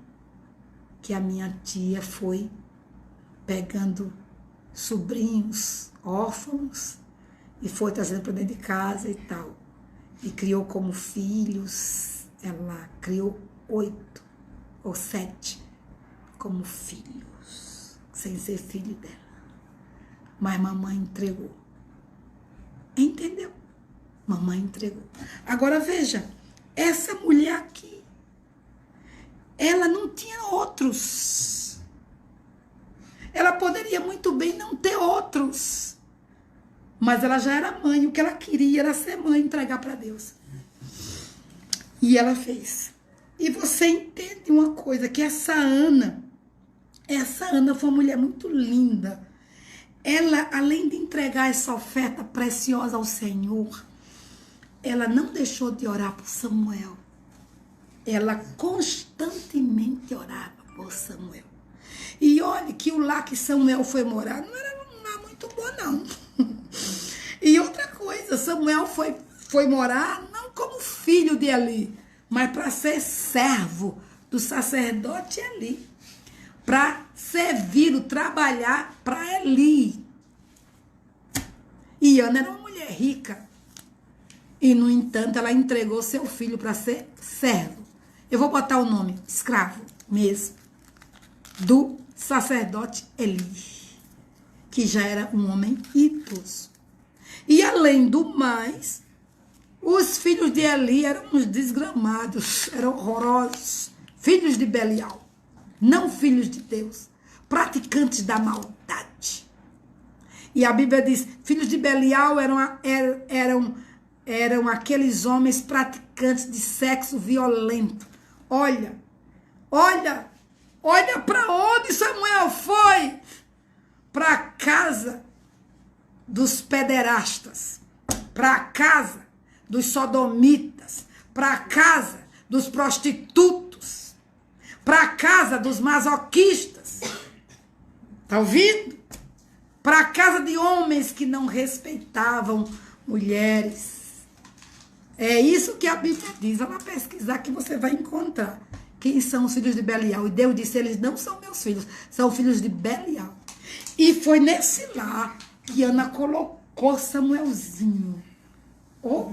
que a minha tia foi pegando sobrinhos órfãos e foi trazendo para dentro de casa e tal. E criou como filhos. Ela criou 8 ou 7 como filhos, sem ser filho dela. Mas mamãe entregou. Entendeu? Mamãe entregou. Agora veja, essa mulher aqui, ela não tinha outros. Ela poderia muito bem não ter outros. Mas ela já era mãe. O que ela queria era ser mãe, entregar para Deus. E ela fez. E você entende uma coisa, que essa Ana foi uma mulher muito linda. Ela, além de entregar essa oferta preciosa ao Senhor, ela não deixou de orar por Samuel. Ela constantemente orava por Samuel. E olha que o lar que Samuel foi morar não era um lar muito bom, não. E outra coisa, Samuel foi morar não como filho de Eli, mas para ser servo do sacerdote Eli. Para servir, trabalhar para Eli. E Ana era uma mulher rica. E, no entanto, ela entregou seu filho para ser servo. Eu vou botar o nome, escravo mesmo, do sacerdote Eli, que já era um homem idoso. E, além do mais, os filhos de Eli eram uns desgramados, eram horrorosos, filhos de Belial. Não filhos de Deus, praticantes da maldade. E a Bíblia diz, filhos de Belial eram aqueles homens praticantes de sexo violento. Olha para onde Samuel foi. Para a casa dos pederastas, para a casa dos sodomitas, para a casa dos prostitutos, para a casa dos masoquistas. Tá ouvindo? Para a casa de homens que não respeitavam mulheres. É isso que a Bíblia diz. Vai lá pesquisar que você vai encontrar quem são os filhos de Belial. E Deus disse, eles não são meus filhos, são filhos de Belial. E foi nesse lar que Ana colocou Samuelzinho. Oh,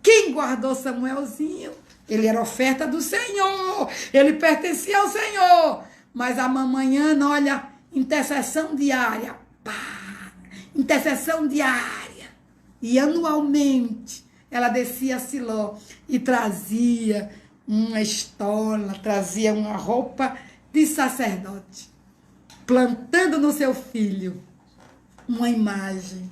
quem guardou Samuelzinho? Ele era oferta do Senhor. Ele pertencia ao Senhor. Mas a mamãe Ana, olha, intercessão diária. Pá, intercessão diária. E anualmente ela descia a Siló e trazia uma estola, trazia uma roupa de sacerdote, plantando no seu filho uma imagem,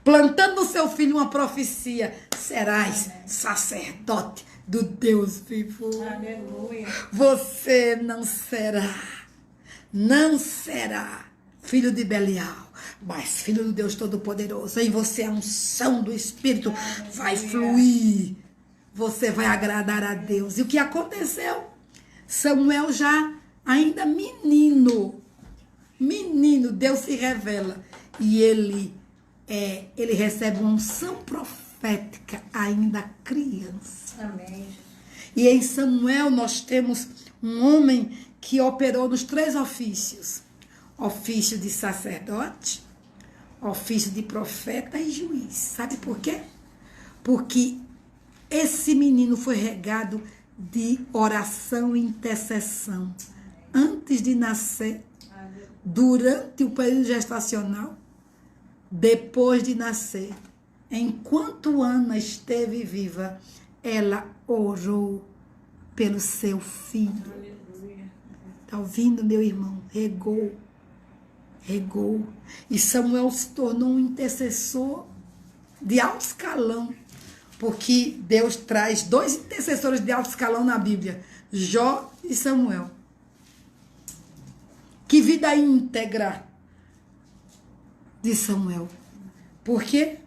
plantando no seu filho uma profecia: serás sacerdote do Deus vivo. Aleluia. Você não será filho de Belial, mas filho do Deus Todo-Poderoso. Em você a unção do Espírito vai fluir. Você vai agradar a Deus. E o que aconteceu? Samuel já ainda menino, Deus se revela. E ele recebe uma unção profética ainda criança. Amém. E em Samuel nós temos um homem que operou nos 3 ofícios. Ofício de sacerdote, ofício de profeta e juiz. Sabe por quê? Porque esse menino foi regado de oração e intercessão. Antes de nascer, durante o período gestacional, depois de nascer. Enquanto Ana esteve viva, ela orou pelo seu filho. Está ouvindo, meu irmão? Regou. E Samuel se tornou um intercessor de alto escalão, porque Deus traz 2 intercessores de alto escalão na Bíblia, Jó e Samuel. Que vida íntegra de Samuel. Por quê?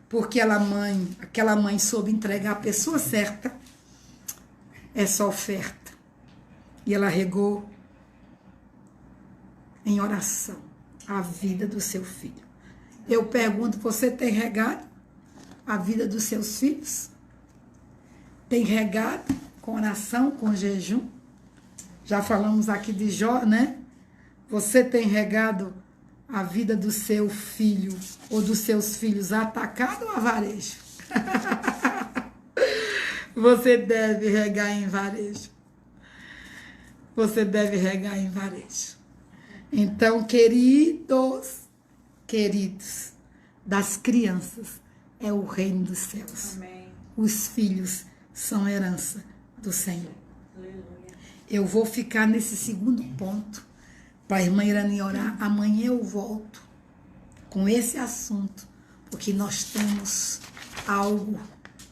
Porque aquela mãe soube entregar a pessoa certa essa oferta. E ela regou em oração a vida do seu filho. Eu pergunto, você tem regado a vida dos seus filhos? Tem regado com oração, com jejum? Já falamos aqui de Jó, né? Você tem regado a vida do seu filho ou dos seus filhos atacado ou a varejo? Você deve regar em varejo. Você deve regar em varejo. Então, queridos, das crianças é o reino dos céus. Amém. Os filhos são herança do Senhor. Aleluia. Eu vou ficar nesse segundo ponto para a irmã Irani orar. Amanhã eu volto com esse assunto, porque nós temos algo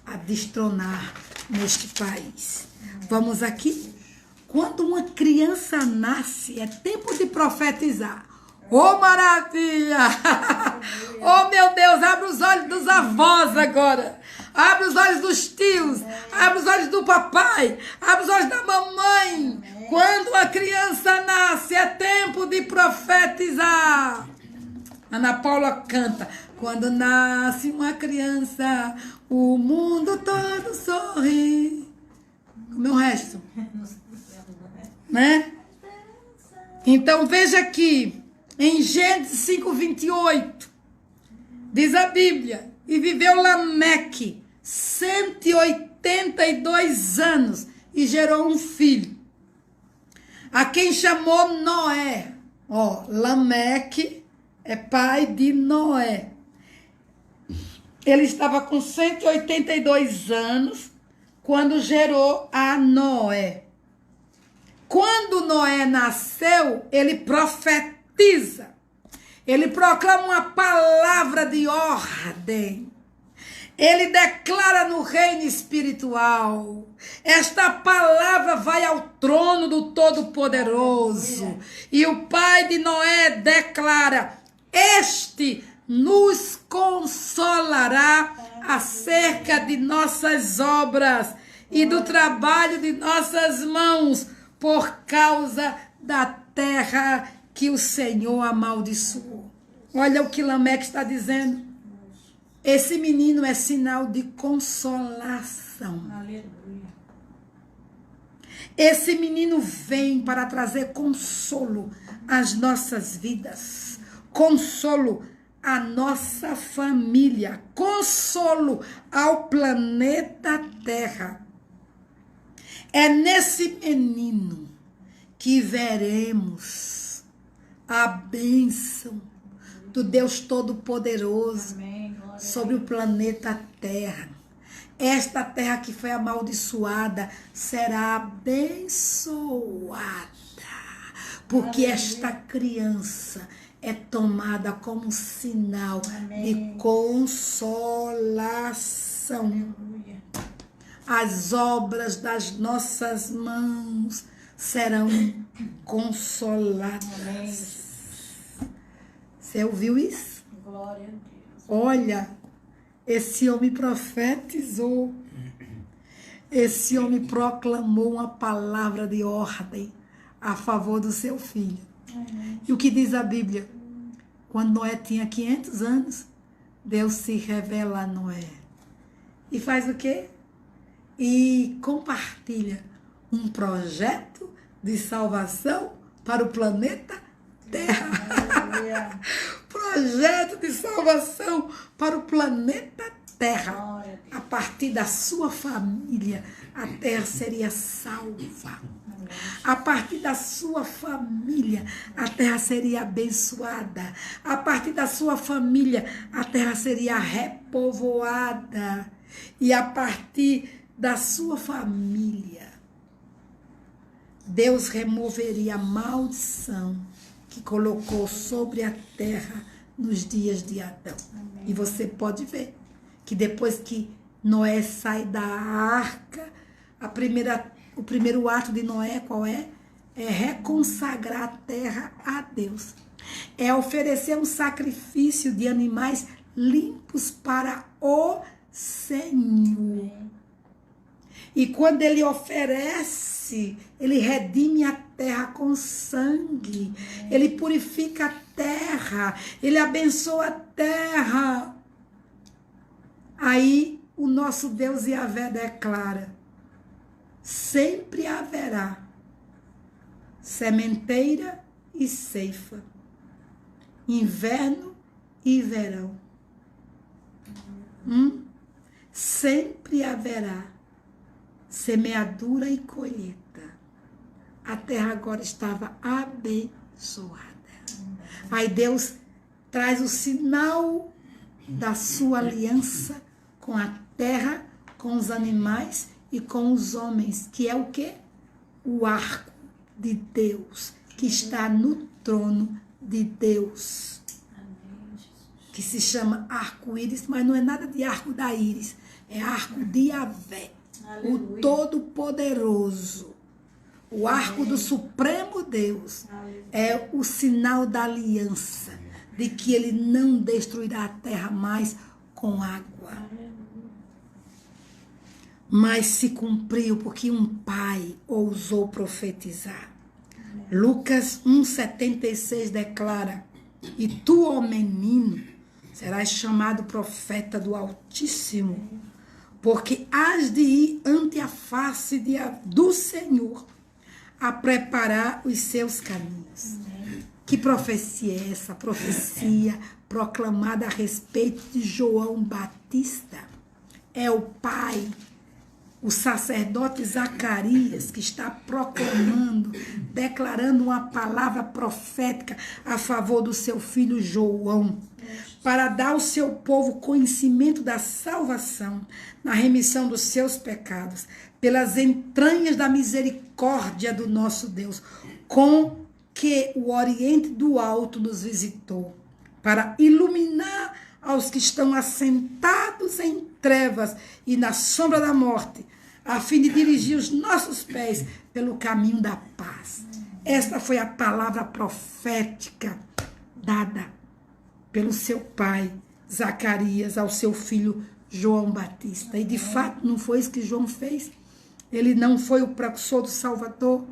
a destronar neste país. Vamos aqui? Quando uma criança nasce, é tempo de profetizar. Oh, maravilha! Oh, meu Deus, abre os olhos dos avós agora. Abre os olhos dos tios. Abre os olhos do papai. Abre os olhos da mamãe. Quando a criança nasce, é tempo de profetizar. Ana Paula canta. Quando nasce uma criança, o mundo todo sorri. Como é o resto? Né? Então veja aqui, em Gênesis 5:28, diz a Bíblia, e viveu Lameque 182 anos e gerou um filho, a quem chamou Noé. Ó, Lameque é pai de Noé. Ele estava com 182 anos quando gerou a Noé. Quando Noé nasceu, ele profetiza. Ele proclama uma palavra de ordem. Ele declara no reino espiritual. Esta palavra vai ao trono do Todo-Poderoso. E o pai de Noé declara: este nos consolará acerca de nossas obras e do trabalho de nossas mãos, por causa da terra que o Senhor amaldiçoou. Olha o que Lameque está dizendo. Esse menino é sinal de consolação. Aleluia. Esse menino vem para trazer consolo às nossas vidas, consolo à nossa família, consolo ao planeta Terra. É nesse menino que veremos a bênção do Deus Todo-Poderoso sobre o planeta Terra. Esta terra que foi amaldiçoada será abençoada, porque esta criança é tomada como sinal de consolação. As obras das nossas mãos serão consoladas. Você ouviu isso? Glória a Deus. Olha, esse homem profetizou. Esse homem proclamou uma palavra de ordem a favor do seu filho. E o que diz a Bíblia? Quando Noé tinha 500 anos, Deus se revela a Noé. E faz o quê? E compartilha um projeto de salvação para o planeta Terra. Projeto de salvação para o planeta Terra. A partir da sua família, a Terra seria salva. A partir da sua família, a Terra seria abençoada. A partir da sua família, a Terra seria repovoada. E a partir da sua família, Deus removeria a maldição que colocou sobre a terra nos dias de Adão. Amém. E você pode ver que depois que Noé sai da arca, o primeiro ato de Noé qual é? É reconsagrar a terra a Deus. É oferecer um sacrifício de animais limpos para o Senhor. E quando ele oferece, ele redime a terra com sangue. Ele purifica a terra. Ele abençoa a terra. Aí o nosso Deus Yahvé declara: sempre haverá sementeira e ceifa, inverno e verão. Sempre haverá semeadura e colheita. A terra agora estava abençoada. Aí Deus traz o sinal da sua aliança com a terra, com os animais e com os homens, que é o quê? O arco de Deus, que está no trono de Deus, que se chama arco-íris, mas não é nada de arco da íris, é arco de Yahvé, o Todo-Poderoso, o arco do Supremo Deus. É o sinal da aliança, de que ele não destruirá a terra mais com água. Mas se cumpriu porque um pai ousou profetizar. Lucas 1,76 declara: e tu, ó menino, serás chamado profeta do Altíssimo, porque hás de ir ante a face do Senhor a preparar os seus caminhos. Que profecia é essa? Profecia proclamada a respeito de João Batista. É o pai, o sacerdote Zacarias, que está proclamando, declarando uma palavra profética a favor do seu filho João, para dar ao seu povo conhecimento da salvação, na remissão dos seus pecados, pelas entranhas da misericórdia do nosso Deus, com que o Oriente do Alto nos visitou, para iluminar aos que estão assentados em trevas e na sombra da morte, a fim de dirigir os nossos pés pelo caminho da paz. Esta foi a palavra profética dada pelo seu pai, Zacarias, ao seu filho João Batista. E de fato não foi isso que João fez. Ele não foi o precursor do Salvador.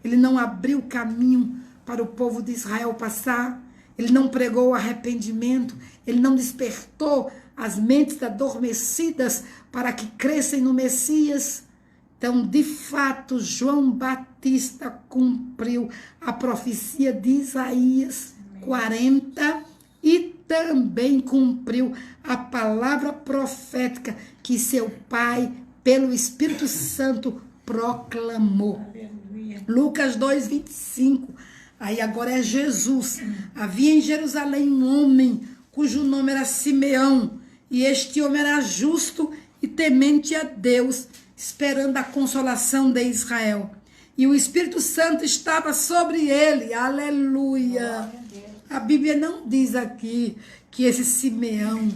Ele não abriu o caminho para o povo de Israel passar. Ele não pregou o arrependimento. Ele não despertou as mentes adormecidas para que crescem no Messias. Então, de fato, João Batista cumpriu a profecia de Isaías 40 e também cumpriu a palavra profética que seu pai, pelo Espírito Santo, proclamou. Aleluia. Lucas 2:25. Aí agora é Jesus. Havia em Jerusalém um homem cujo nome era Simeão, e este homem era justo e temente a Deus, esperando a consolação de Israel. E o Espírito Santo estava sobre ele. Aleluia. A Bíblia não diz aqui que esse Simeão,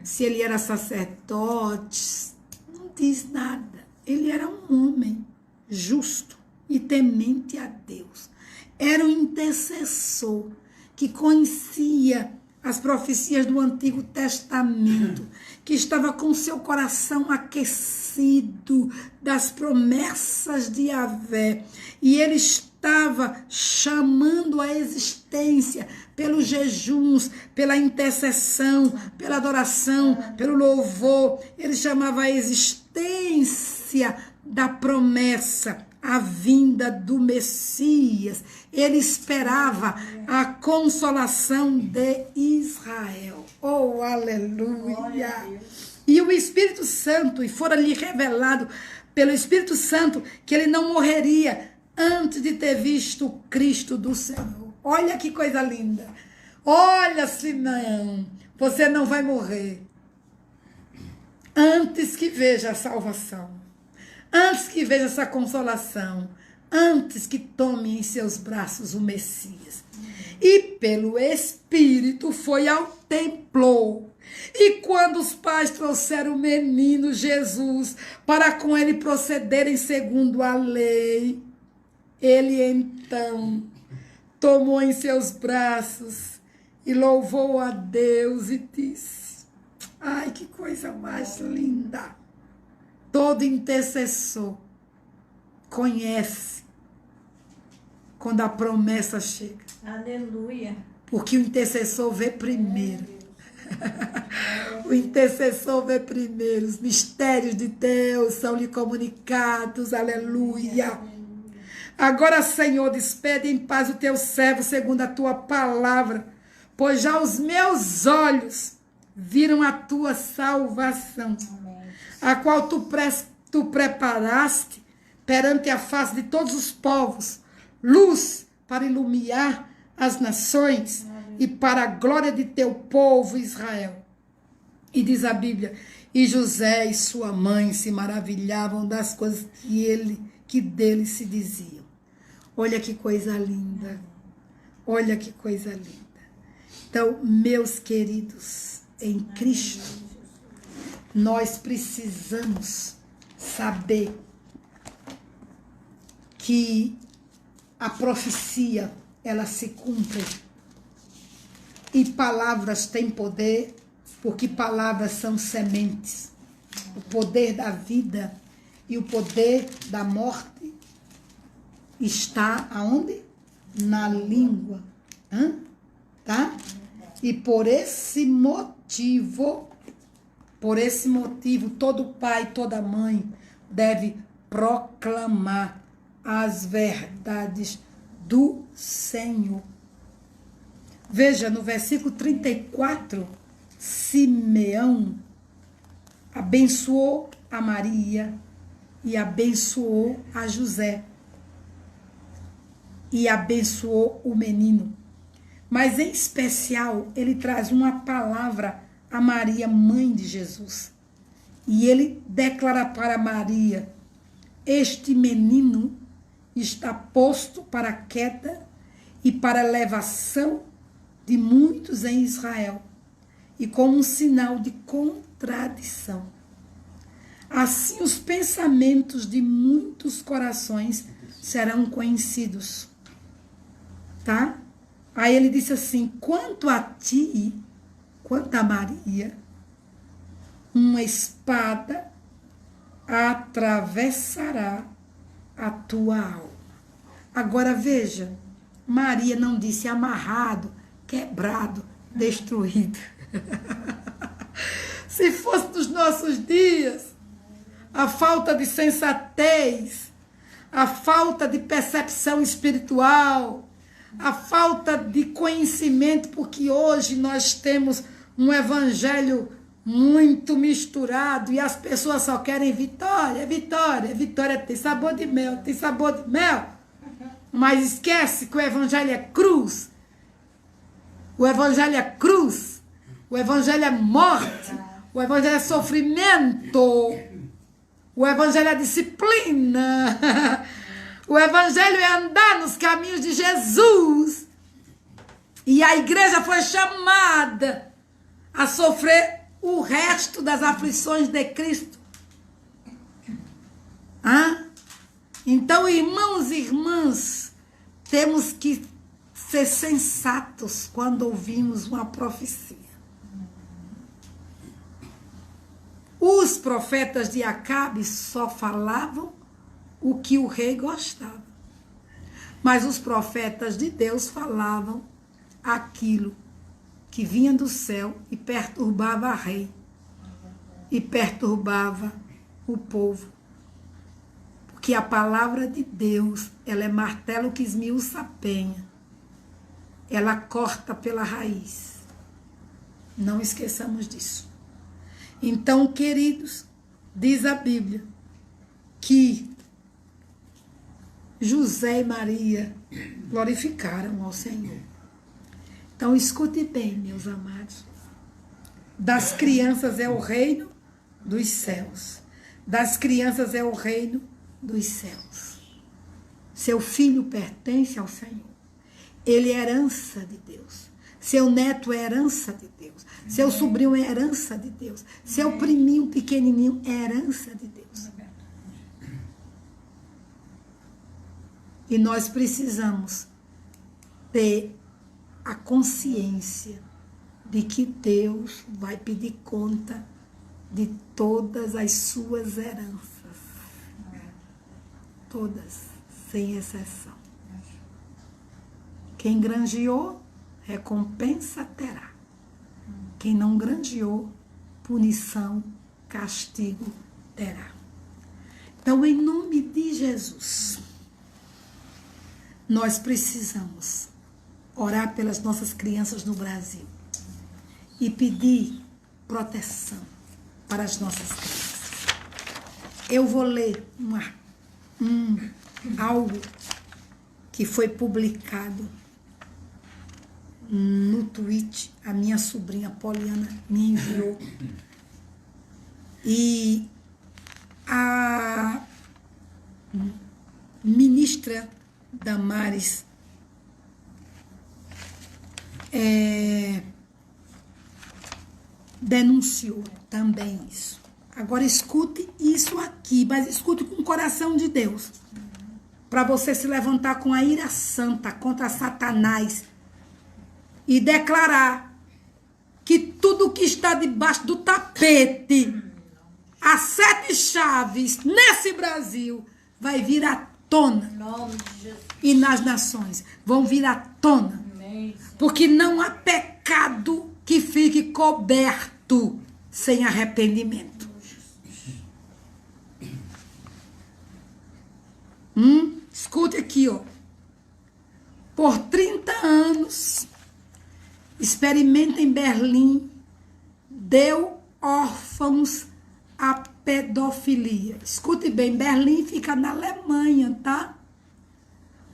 se ele era sacerdote, não diz nada. Ele era um homem justo e temente a Deus. Era um intercessor que conhecia as profecias do Antigo Testamento, que estava com seu coração aquecido das promessas de Yahvé, e ele estava chamando a existência pelos jejuns, pela intercessão, pela adoração, pelo louvor. Ele chamava a existência da promessa, a vinda do Messias. Ele esperava a consolação de Israel. Oh, aleluia! E o Espírito Santo, e fora-lhe revelado pelo Espírito Santo que ele não morreria antes de ter visto o Cristo do Senhor. Olha que coisa linda! Olha, Simeão, você não vai morrer antes que veja a salvação, antes que veja essa consolação, antes que tome em seus braços o Messias. E pelo Espírito foi ao templo. E quando os pais trouxeram o menino Jesus para com ele procederem segundo a lei, ele então tomou em seus braços e louvou a Deus e disse: ai, que coisa mais linda! Todo intercessor conhece quando a promessa chega. Aleluia. Porque o intercessor vê primeiro. O intercessor vê primeiro. Os mistérios de Deus são-lhe comunicados. Aleluia. Agora, Senhor, despede em paz o teu servo segundo a tua palavra, pois já os meus olhos viram a tua salvação, a qual tu preparaste perante a face de todos os povos, luz para iluminar as nações e para a glória de teu povo Israel. E diz a Bíblia, e José e sua mãe se maravilhavam das coisas que dele se diziam. Olha que coisa linda. Olha que coisa linda. Então, meus queridos, em Cristo, nós precisamos saber que a profecia, ela se cumpre. E palavras têm poder, porque palavras são sementes. O poder da vida e o poder da morte está aonde? Na língua. Tá? E por esse motivo, todo pai, toda mãe deve proclamar as verdades do Senhor. Veja, no versículo 34, Simeão abençoou a Maria e abençoou a José. E abençoou o menino. Mas, em especial, ele traz uma palavra a Maria, mãe de Jesus. E ele declara para Maria, este menino está posto para a queda e para a elevação de muitos em Israel, e como um sinal de contradição. Assim os pensamentos de muitos corações serão conhecidos. Tá? Aí ele disse assim, quanto a ti, quanto a Maria, uma espada atravessará a tua alma. Agora veja, Maria não disse amarrado, quebrado, destruído. Se fosse nos nossos dias, a falta de sensatez, a falta de percepção espiritual, a falta de conhecimento, porque hoje nós temos um evangelho muito misturado e as pessoas só querem vitória, vitória, vitória tem sabor de mel, tem sabor de mel, mas esquece que o evangelho é cruz, o evangelho é cruz, o evangelho é morte, o evangelho é sofrimento, o evangelho é disciplina. O evangelho é andar nos caminhos de Jesus. E a igreja foi chamada a sofrer o resto das aflições de Cristo. Então, irmãos e irmãs, temos que ser sensatos quando ouvimos uma profecia. Os profetas de Acabe só falavam o que o rei gostava. Mas os profetas de Deus falavam aquilo que vinha do céu e perturbava a rei. E perturbava o povo. Porque a palavra de Deus, ela é martelo que esmiuça a penha. Ela corta pela raiz. Não esqueçamos disso. Então, queridos, diz a Bíblia que José e Maria glorificaram ao Senhor. Então, escute bem, meus amados. Das crianças é o reino dos céus. Das crianças é o reino dos céus. Seu filho pertence ao Senhor. Ele é herança de Deus. Seu neto é herança de Deus. Seu sobrinho é herança de Deus. Seu priminho pequenininho é herança de Deus. E nós precisamos ter a consciência de que Deus vai pedir conta de todas as suas heranças. Todas, sem exceção. Quem granjeou, recompensa terá. Quem não granjeou, punição, castigo terá. Então, em nome de Jesus, nós precisamos orar pelas nossas crianças no Brasil e pedir proteção para as nossas crianças. Eu vou ler algo que foi publicado no tweet, a minha sobrinha Poliana me enviou. E a ministra Damares denunciou também isso. Agora escute isso aqui, mas escute com o coração de Deus, para você se levantar com a ira santa contra Satanás e declarar que tudo que está debaixo do tapete, as 7 chaves nesse Brasil, vai vir à tona. E nas nações vão vir à tona. Porque não há pecado que fique coberto sem arrependimento. Escute aqui, ó. Por 30 anos, Experimenta em Berlim deu órfãos à pedofilia. Escute bem, Berlim fica na Alemanha, tá?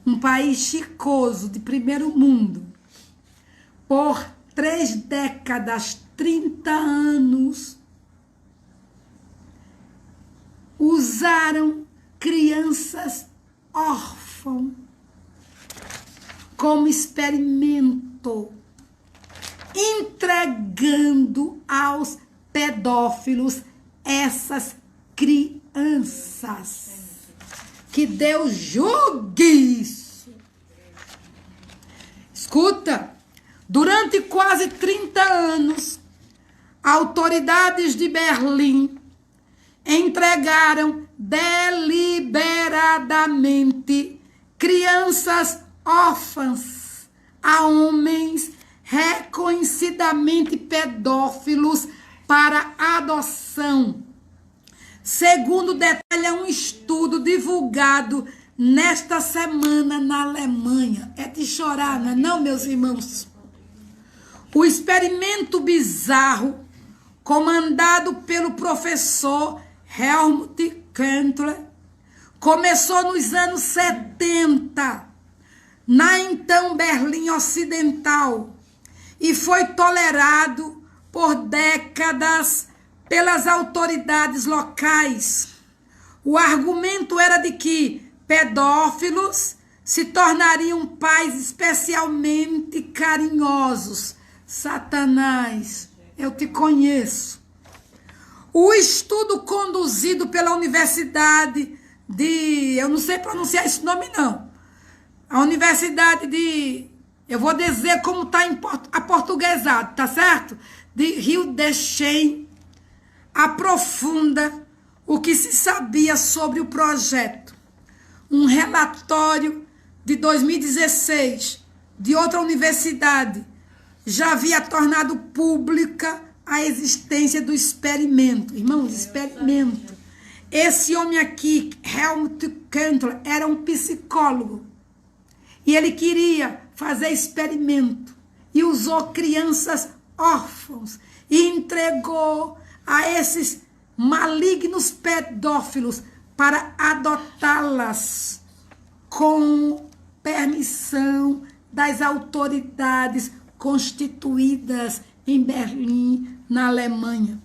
Um país chicoso, de primeiro mundo. Por 3 décadas, 30 anos, usaram crianças órfãs como experimento, entregando aos pedófilos essas crianças. Que Deus julgue isso. Escuta, durante quase 30 anos, autoridades de Berlim entregaram deliberadamente crianças órfãs a homens reconhecidamente pedófilos para adoção. Segundo detalha um estudo divulgado nesta semana na Alemanha. É de chorar, não é não, meus irmãos? O experimento bizarro, comandado pelo professor Helmut Kentler, começou nos anos 70, na então Berlim Ocidental, e foi tolerado por décadas pelas autoridades locais. O argumento era de que pedófilos se tornariam pais especialmente carinhosos. Satanás, eu te conheço. O estudo conduzido pela Universidade de... Eu não sei pronunciar esse nome, não. A Universidade de... Eu vou dizer como está aportuguesado, tá certo? De Rio de Janeiro, aprofunda o que se sabia sobre o projeto. Um relatório de 2016 de outra universidade já havia tornado pública a existência do experimento. Irmãos, experimento. Esse homem aqui, Helmut Kentler, era um psicólogo. E ele queria fazer experimento. E usou crianças órfãos. E entregou a esses malignos pedófilos para adotá-las com permissão das autoridades constituídas em Berlim, na Alemanha.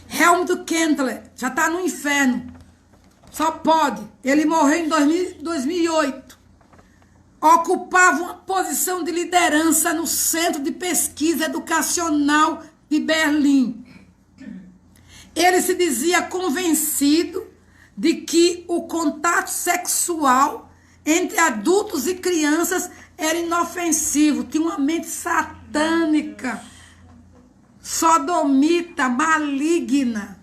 Helmut Kentler já está no inferno. Só pode. Ele morreu em 2008. Ocupava uma posição de liderança no Centro de Pesquisa Educacional de Berlim. Ele se dizia convencido de que o contato sexual entre adultos e crianças era inofensivo, tinha uma mente satânica, sodomita, maligna.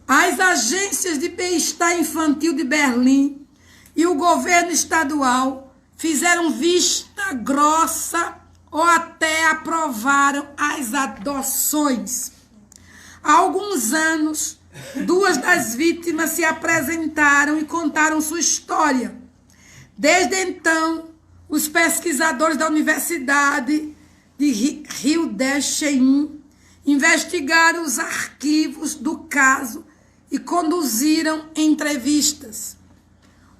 As agências de bem-estar infantil de Berlim e o governo estadual fizeram vista grossa ou até aprovaram as adoções. Há alguns anos, 2 das vítimas se apresentaram e contaram sua história. Desde então, os pesquisadores da Universidade de Rio de Janeiro investigaram os arquivos do caso e conduziram entrevistas.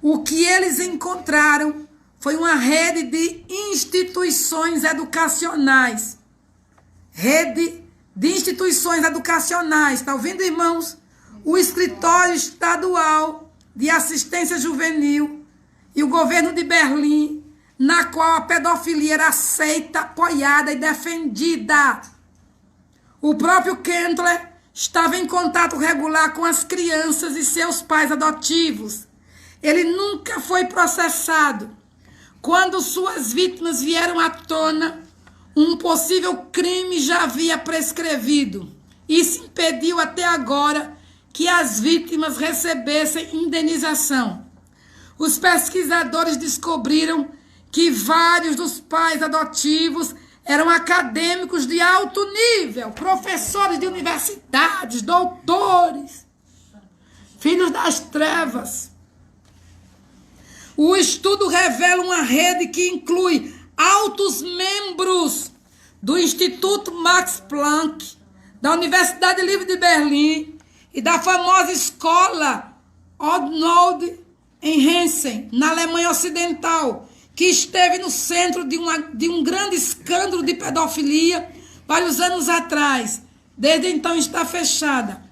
O que eles encontraram foi uma rede de instituições educacionais. Rede de instituições educacionais. Está ouvindo, irmãos? O Escritório Estadual de Assistência Juvenil e o governo de Berlim, na qual a pedofilia era aceita, apoiada e defendida. O próprio Kendler estava em contato regular com as crianças e seus pais adotivos. Ele nunca foi processado. Quando suas vítimas vieram à tona, um possível crime já havia prescrevido. Isso impediu até agora que as vítimas recebessem indenização. Os pesquisadores descobriram que vários dos pais adotivos eram acadêmicos de alto nível, professores de universidades, doutores, filhos das trevas. O estudo revela uma rede que inclui altos membros do Instituto Max Planck, da Universidade Livre de Berlim e da famosa escola Odnold em Hessen, na Alemanha Ocidental, que esteve no centro de um grande escândalo de pedofilia vários anos atrás. Desde então está fechada.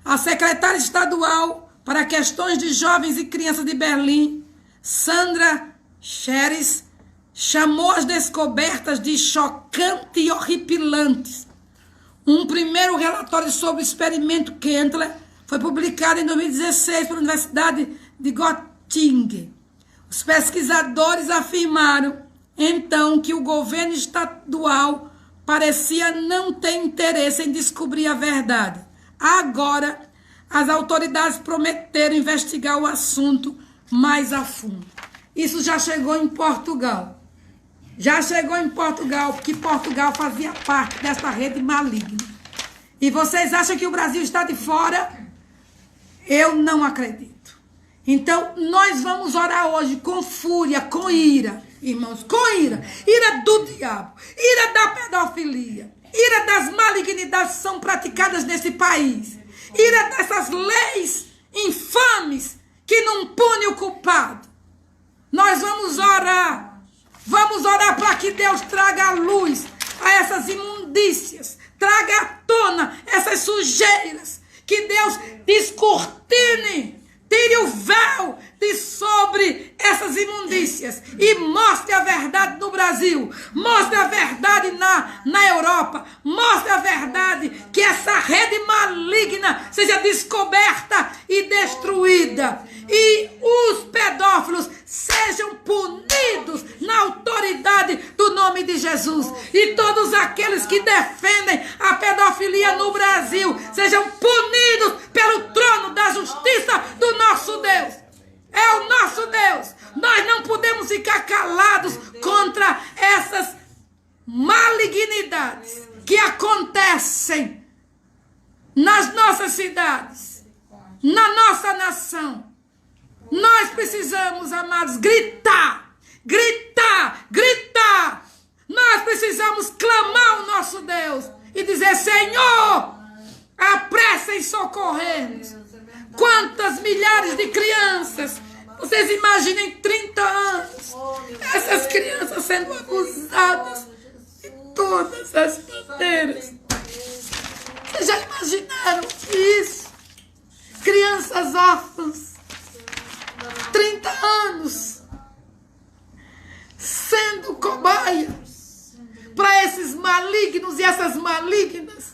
A secretária estadual para questões de jovens e crianças de Berlim, Sandra Scheres, chamou as descobertas de chocantes e horripilantes. Um primeiro relatório sobre o experimento Kendler foi publicado em 2016 pela Universidade de Göttingen. Os pesquisadores afirmaram, então, que o governo estadual parecia não ter interesse em descobrir a verdade. Agora, as autoridades prometeram investigar o assunto mais a fundo. Isso já chegou em Portugal. Já chegou em Portugal, porque Portugal fazia parte dessa rede maligna. E vocês acham que o Brasil está de fora? Eu não acredito. Então, nós vamos orar hoje com fúria, com ira, irmãos, com ira. Ira do diabo, ira da pedofilia, ira das malignidades que são praticadas nesse país, ira dessas leis infames que não punem o culpado. Nós vamos orar para que Deus traga a luz a essas imundícias, traga à tona essas sujeiras, que Deus descortine, tire o véu de sobre essas imundícias e mostre a verdade no Brasil, mostre a verdade na Europa, mostre a verdade, que essa rede maligna seja descoberta e destruída, e os pedófilos sejam punidos na autoridade do nome de Jesus, e todos aqueles que defendem a pedofilia no Brasil sejam punidos pelo trono da justiça do nosso Deus. É o nosso Deus. Nós não podemos ficar calados contra essas malignidades que acontecem nas nossas cidades, na nossa nação. Nós precisamos, amados, gritar, gritar, gritar. Nós precisamos clamar ao nosso Deus e dizer: Senhor, apressa em socorrer-nos. Quantas milhares de crianças, vocês imaginem 30 anos, essas crianças sendo abusadas de todas as maneiras. Vocês já imaginaram isso? Crianças órfãs, 30 anos, sendo cobaia para esses malignos e essas malignas.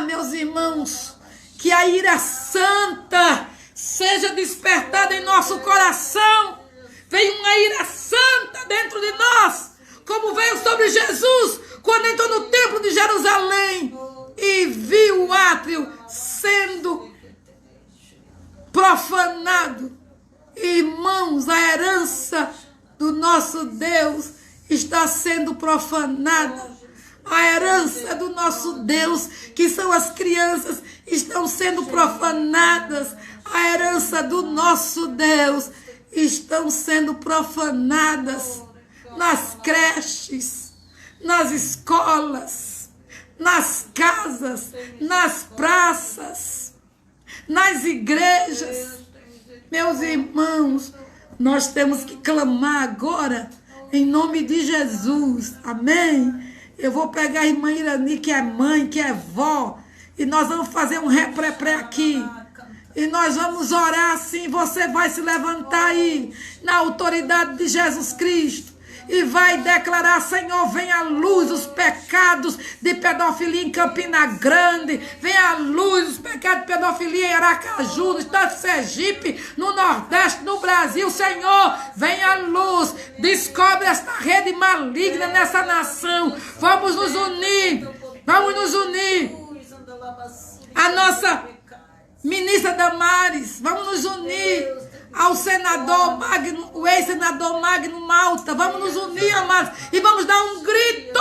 Meus irmãos, que a ira santa seja despertada em nosso coração. Veio uma ira santa dentro de nós, como veio sobre Jesus, quando entrou no templo de Jerusalém e viu o átrio sendo profanado Irmãos, a herança do nosso Deus está sendo profanada. A herança do nosso Deus, que são as crianças, estão sendo profanadas. A herança do nosso Deus estão sendo profanadas nas creches, nas escolas, nas casas, nas praças, nas igrejas. Meus irmãos, nós temos que clamar agora em nome de Jesus. Amém? Eu vou pegar a irmã Irani, que é mãe, que é vó, e nós vamos fazer um repré aqui. E nós vamos orar assim. Você vai se levantar aí na autoridade de Jesus Cristo e vai declarar: Senhor, venha à luz os pecados de pedofilia em Campina Grande, venha à luz os pecados de pedofilia em Aracaju, no estado de Sergipe, no Nordeste, no Brasil. Senhor, venha à luz, descobre esta rede maligna nessa nação. Vamos nos unir, vamos nos unir. A nossa ministra Damares, vamos nos unir ao senador Magno, o ex-senador Magno Malta. Vamos nos unir, amados, e vamos dar um grito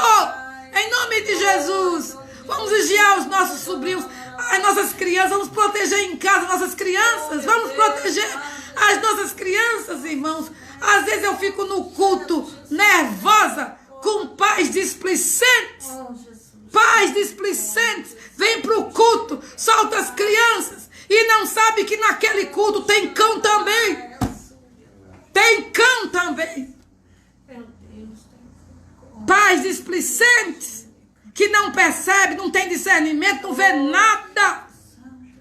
em nome de Jesus. Vamos vigiar os nossos sobrinhos, as nossas crianças, vamos proteger em casa nossas crianças, vamos proteger as nossas crianças, irmãos. Às vezes eu fico no culto nervosa com pais displicentes. Pais displicentes vêm para o culto, solta as crianças e não sabe que naquele culto tem cão também. Tem cão também. Pais displicentes que não percebem, não tem discernimento, não vê nada.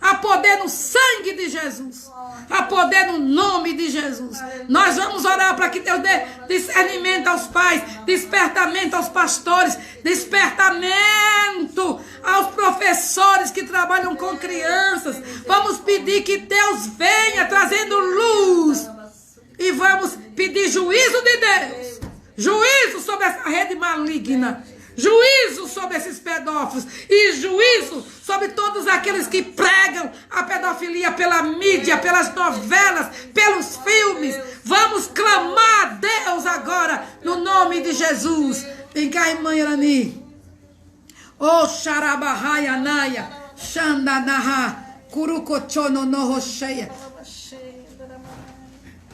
Há poder no sangue de Jesus. Há poder no nome de Jesus. Nós vamos orar para que Deus dê discernimento aos pais, despertamento aos pastores, despertamento aos professores que trabalham com crianças. Vamos pedir que Deus venha trazendo luz. E vamos pedir juízo de Deus. Juízo sobre essa rede maligna. Juízo sobre esses pedófilos e juízo sobre todos aqueles que pregam a pedofilia pela mídia, pelas novelas, pelos filmes. Vamos clamar a Deus agora, no nome de Jesus. Vem cá, irmã Irani. Oh, xarabahayanaya, xandanaha, curucochono no rocheia.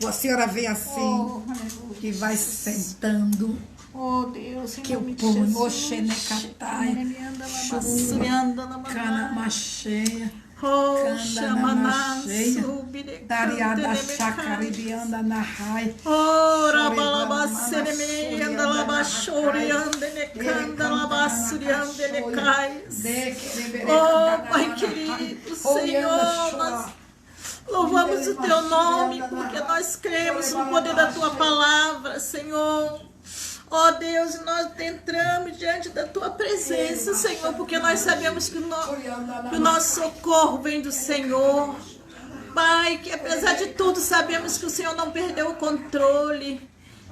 A senhora vem assim e vai sentando. Oh Deus, que eu ponho oxenecataia, cana macheia, cana macheia, dariada chacaribianda na raia, oh rabalabassereme, andalabachorianda necanda, labassurianda necais. Oh Pai querido, Senhor, nós louvamos o Teu nome, porque nós cremos no poder da Tua palavra, Senhor. Ó Deus, nós entramos diante da Tua presença, Senhor, porque nós sabemos que o nosso socorro vem do Senhor. Pai, que apesar de tudo, sabemos que o Senhor não perdeu o controle,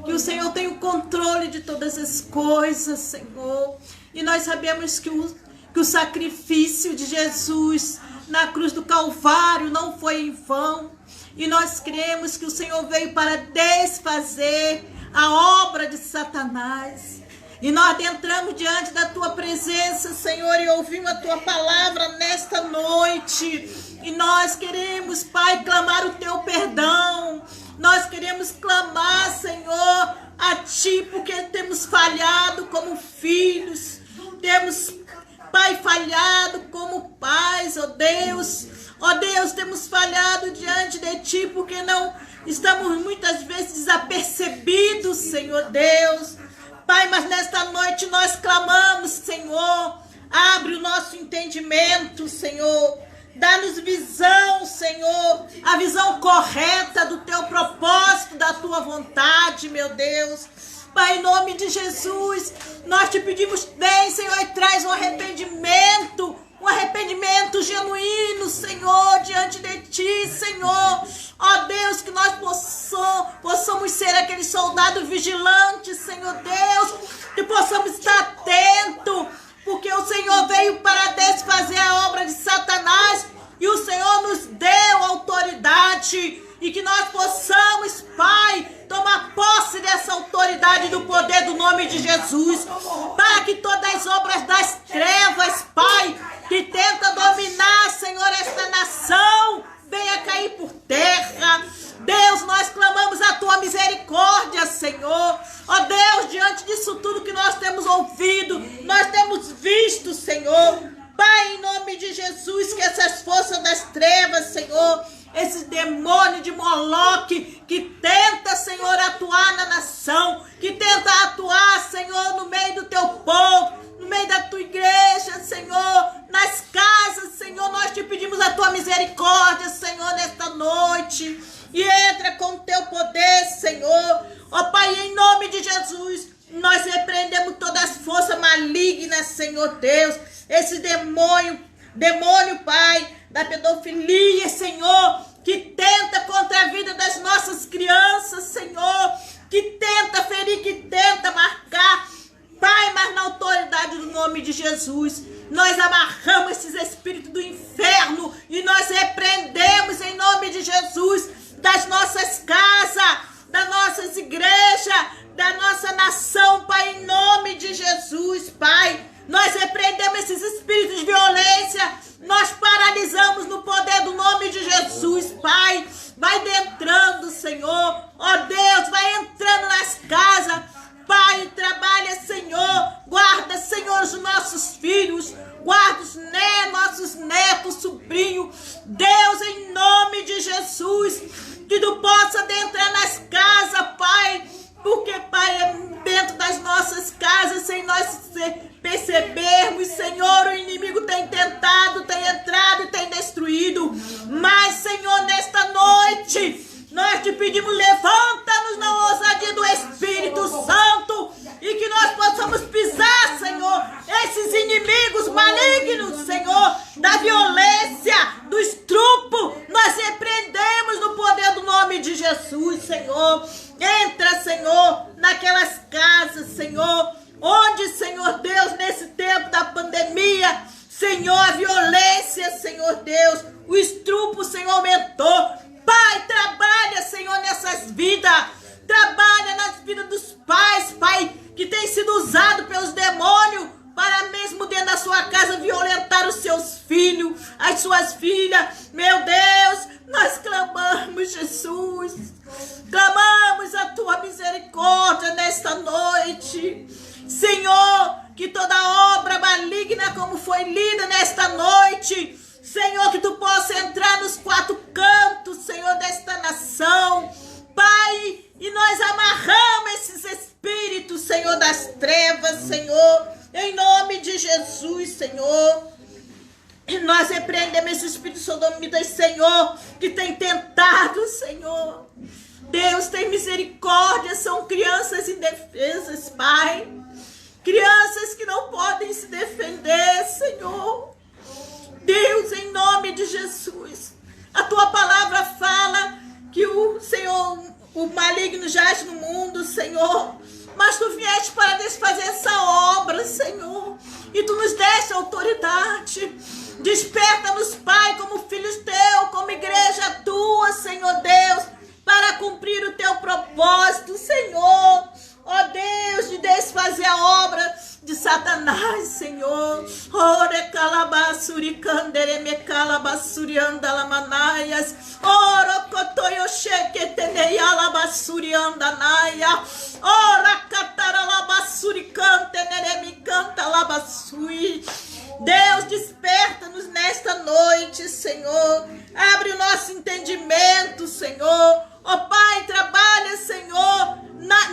que o Senhor tem o controle de todas as coisas, Senhor. E nós sabemos que o sacrifício de Jesus na cruz do Calvário não foi em vão. E nós cremos que o Senhor veio para desfazer a obra de Satanás. E nós adentramos diante da Tua presença, Senhor, e ouvimos a Tua palavra nesta noite. E nós queremos, Pai, clamar o Teu perdão. Nós queremos clamar, Senhor, a Ti, porque temos falhado como filhos. Temos, Pai, falhado como pais, ó Deus. Ó Deus, temos falhado diante de Ti, porque não estamos muitas vezes desapercebidos, Senhor Deus. Pai, mas nesta noite nós clamamos, Senhor. Abre o nosso entendimento, Senhor. Dá-nos visão, Senhor. A visão correta do Teu propósito, da Tua vontade, meu Deus. Pai, em nome de Jesus, nós Te pedimos, vem, Senhor, e traz um arrependimento genuíno, Senhor, diante de Ti, Senhor. Ó Deus, que nós possamos ser aquele soldado vigilante, Senhor Deus, que possamos estar atentos, porque o Senhor veio para desfazer a obra de Satanás, e o Senhor nos deu autoridade, e que nós possamos, Pai, tomar posse dessa autoridade do poder do nome de Jesus, para que todas as obras das trevas, Pai, que tenta dominar, Senhor, esta nação, venha cair por terra. Deus, nós clamamos a tua misericórdia, Senhor. Ó Deus, diante disso tudo que nós temos ouvido, nós temos visto, Senhor, Pai, em nome de Jesus, que essas forças das trevas, Senhor, esse demônio de Moloque que tenta, Senhor, atuar na nação, que tenta atuar, Senhor, no meio do teu povo, no meio da tua igreja, Senhor, nas casas, Senhor, nós te pedimos a tua misericórdia, Senhor, nesta noite, e entra com o teu poder, Senhor. Ó Pai, em nome de Jesus, nós repreendemos todas as forças malignas, Senhor Deus, esse demônio, Pai, da pedofilia, Senhor, que tenta contra a vida das nossas crianças, Senhor, que tenta ferir, que tenta marcar, Pai, mas na autoridade do nome de Jesus, nós amarramos esses espíritos do inferno e nós repreendemos em nome de Jesus das nossas casas, das nossas igrejas, da nossa nação, Pai, em nome de Jesus, Pai. Nós repreendemos esses espíritos de violência, nós paralisamos no poder do nome de Jesus, Pai. Vai entrando, Senhor, ó Deus, vai entrando nas casas, Pai, trabalha, Senhor, guarda, Senhor, os nossos filhos, guarda os nossos netos, sobrinhos, Deus, em nome de Jesus, que tu possa adentrar nas casas, Pai, porque, Pai, dentro das nossas casas, sem nós percebermos, Senhor, o inimigo tem tentado, tem entrado e tem destruído, mas, Senhor, nesta noite, nós te pedimos, levanta-nos na ousadia do Espírito Santo e que nós possamos pisar, Senhor, esses inimigos malignos, Senhor, da violência, do estrupo, nós repreendemos no poder do nome de Jesus, Senhor. Entra, Senhor, naquelas casas, Senhor, onde, Senhor Deus, nesse tempo da pandemia, Senhor, a violência, Senhor Deus, o estrupo, Senhor, aumentou. Pai, trabalha, Senhor, nessas vidas, trabalha nas vidas dos pais, Pai, que tem sido usado pelos demônios para mesmo dentro da sua casa violentar os seus filhos, as suas filhas. Meu Deus, nós clamamos, Jesus, clamamos a tua misericórdia nesta noite, Senhor, que toda obra maligna como foi lida nesta noite, Senhor, que tu possa entrar nos quatro cantos, Senhor, desta nação, Pai, e nós amarramos esses espíritos, Senhor, das trevas, Senhor, em nome de Jesus, Senhor. E nós repreendemos esse espírito sodomita, Senhor, que tem tentado, Senhor. Deus, tem misericórdia, são crianças indefesas, Pai. Crianças que não podem se defender, Senhor. Deus, em nome de Jesus, a tua palavra fala que o Senhor, o maligno jaz no mundo, Senhor, mas tu vieste para desfazer essa obra, Senhor, e tu nos deste autoridade. Desperta-nos, Pai, como filhos teus, como igreja tua, Senhor Deus, para cumprir o teu propósito, Senhor. Ó Deus, de desfazer a obra de Satanás, Senhor. Ore calabasuri candere me calabasuri andalamanaias. Oro cotoyo sheke teneia basuri andanaia. Ora cataralabasuri cantenere me canta labasui. Deus, desperta-nos nesta noite, Senhor. Abre o nosso entendimento, Senhor. Ó Pai, trabalha, Senhor,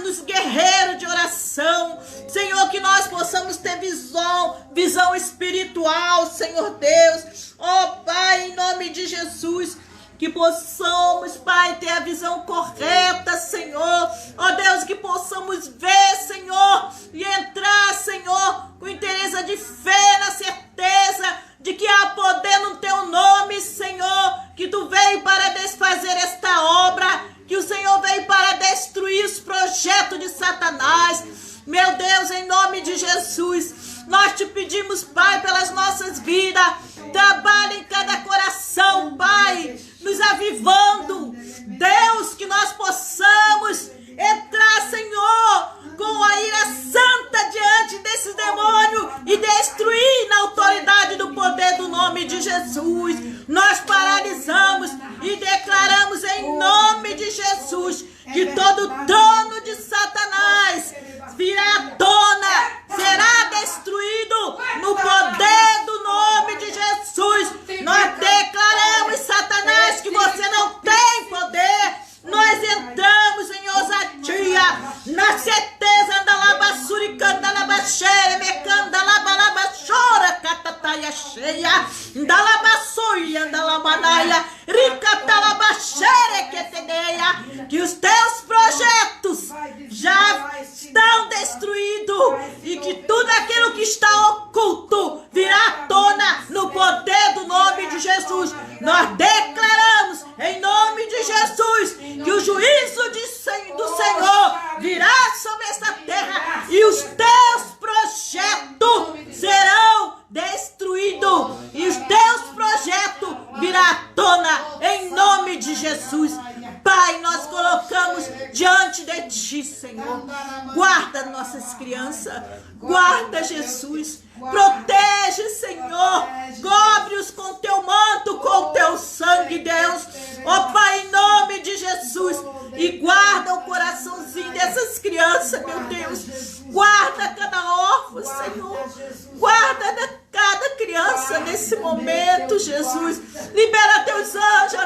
nos guerreiros de oração, Senhor, que nós possamos ter visão espiritual, Senhor Deus. Ó Pai, em nome de Jesus, que possamos, Pai, ter a visão correta, Senhor. Ó Deus, que possamos ver, Senhor, e entrar, Senhor, com interesse de fé, na certeza de que há poder no teu nome, Senhor, que tu veio para desfazer esta obra, que o Senhor veio para destruir os projetos de Satanás. Meu Deus, em nome de Jesus, nós te pedimos, Pai, pelas nossas vidas, trabalha em cada coração, Pai, nos avivando. Deus, que nós possamos entrar, Senhor, com a ira santa diante desse demônio e destruir na autoridade do poder do nome de Jesus. Nós paralisamos e declaramos em nome de Jesus que todo trono de Satanás virá à tona, será destruído no poder do nome de Jesus. Nós declaramos, Satanás, que você não tem poder. Nós entramos em ousadia, na certeza da labassuri, canta labaxere, mecanda labalabachora, catataia cheia, da labassoia, da labanaia, ricata labaxere, que teneia, que os teus projetos já estão destruídos e que tudo aquilo que está oculto virá à tona no poder do nome de Jesus. Nós declaramos em nome de Jesus que o juízo do Senhor virá sobre esta terra e os teus projetos serão destruídos e os teus projetos virão à tona em nome de Jesus. Pai, nós colocamos diante de Ti, Senhor. Guarda nossas crianças. Guarda, Jesus. Protege, Senhor. Cobre-os com Teu manto, com Teu sangue, Deus. Ó Pai, em nome de Jesus. E guarda o coraçãozinho dessas crianças, meu Deus. Guarda cada órfão, Senhor. Guarda cada criança nesse momento, Jesus. Libera Teus anjos,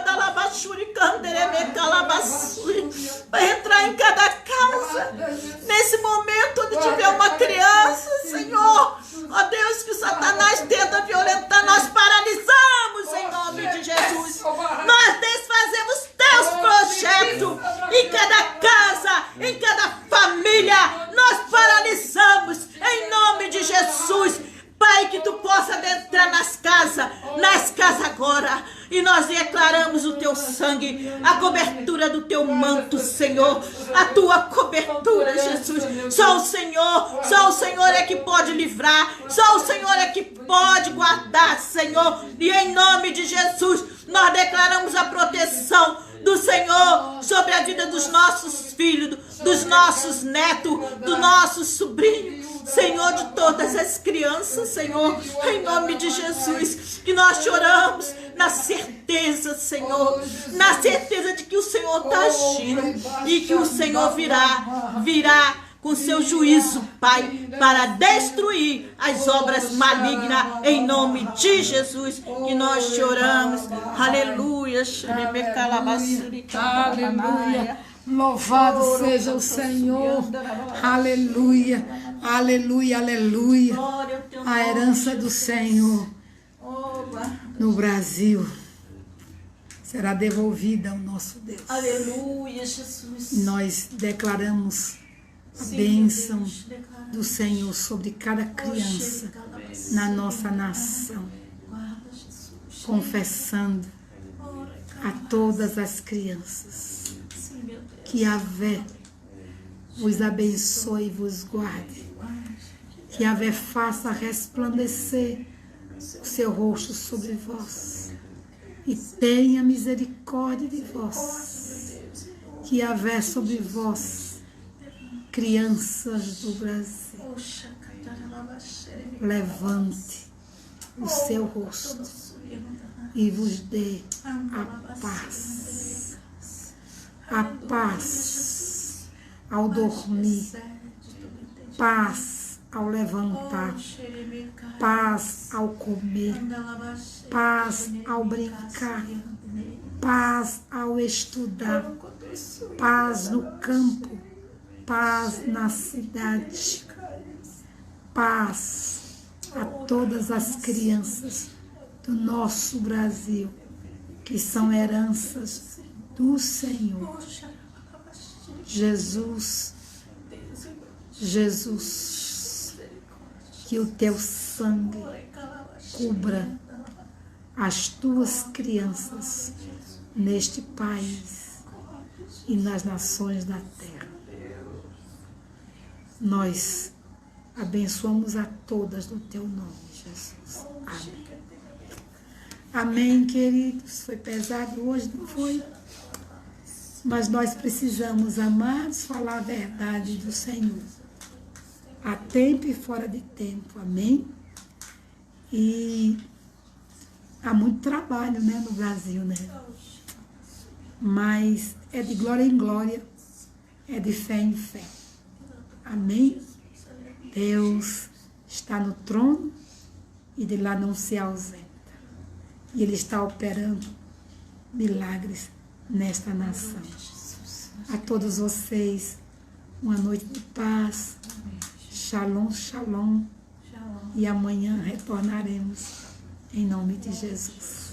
vai entrar em cada casa. Nesse momento onde tiver uma criança, Senhor, ó Deus, que o Satanás tenta violentar, nós paralisamos em nome de Jesus. Nós desfazemos Teus projetos em cada casa, em cada família. Nós paralisamos em nome de Jesus. Pai, que Tu possa adentrar nas casas agora. E nós declaramos o Teu sangue, a cobertura do Teu manto, Senhor. A Tua cobertura, Jesus. Só o Senhor é que pode livrar. Só o Senhor é que pode guardar, Senhor. E em nome de Jesus, nós declaramos a proteção do Senhor sobre a vida dos nossos filhos, dos nossos netos, do nosso sobrinho, Senhor, de todas as crianças, Senhor, em nome de Jesus, que nós choramos na certeza, Senhor, na certeza de que o Senhor está agindo e que o Senhor virá com seu juízo, Pai, para destruir as obras malignas, em nome de Jesus, que nós choramos. Aleluia. Aleluia. Louvado seja o Senhor. Aleluia. Aleluia, aleluia. A herança do Senhor no Brasil será devolvida ao nosso Deus. Aleluia, Jesus. Nós declaramos a bênção do Senhor sobre cada criança na nossa nação, confessando a todas as crianças que Yahvé vos abençoe e vos guarde, que Yahvé faça resplandecer o seu rosto sobre vós e tenha misericórdia de vós, que Yahvé sobre vós, crianças do Brasil, levante o seu rosto e vos dê a paz ao dormir, paz ao levantar, paz ao comer, paz ao brincar, paz ao estudar, paz no campo, paz na cidade, paz a todas as crianças do nosso Brasil, que são heranças do Senhor. Jesus, que o Teu sangue cubra as Tuas crianças neste país e nas nações da terra. Nós abençoamos a todas no Teu nome, Jesus. Amém. Amém, queridos. Foi pesado hoje, não foi? Mas nós precisamos, amados, falar a verdade do Senhor. A tempo e fora de tempo, amém? E há muito trabalho, né, no Brasil, né? Mas é de glória em glória, é de fé em fé. Amém? Deus está no trono e de lá não se ausenta. E Ele está operando milagres nesta nação. A todos vocês, uma noite de paz. Shalom, shalom. E amanhã retornaremos em nome de Jesus.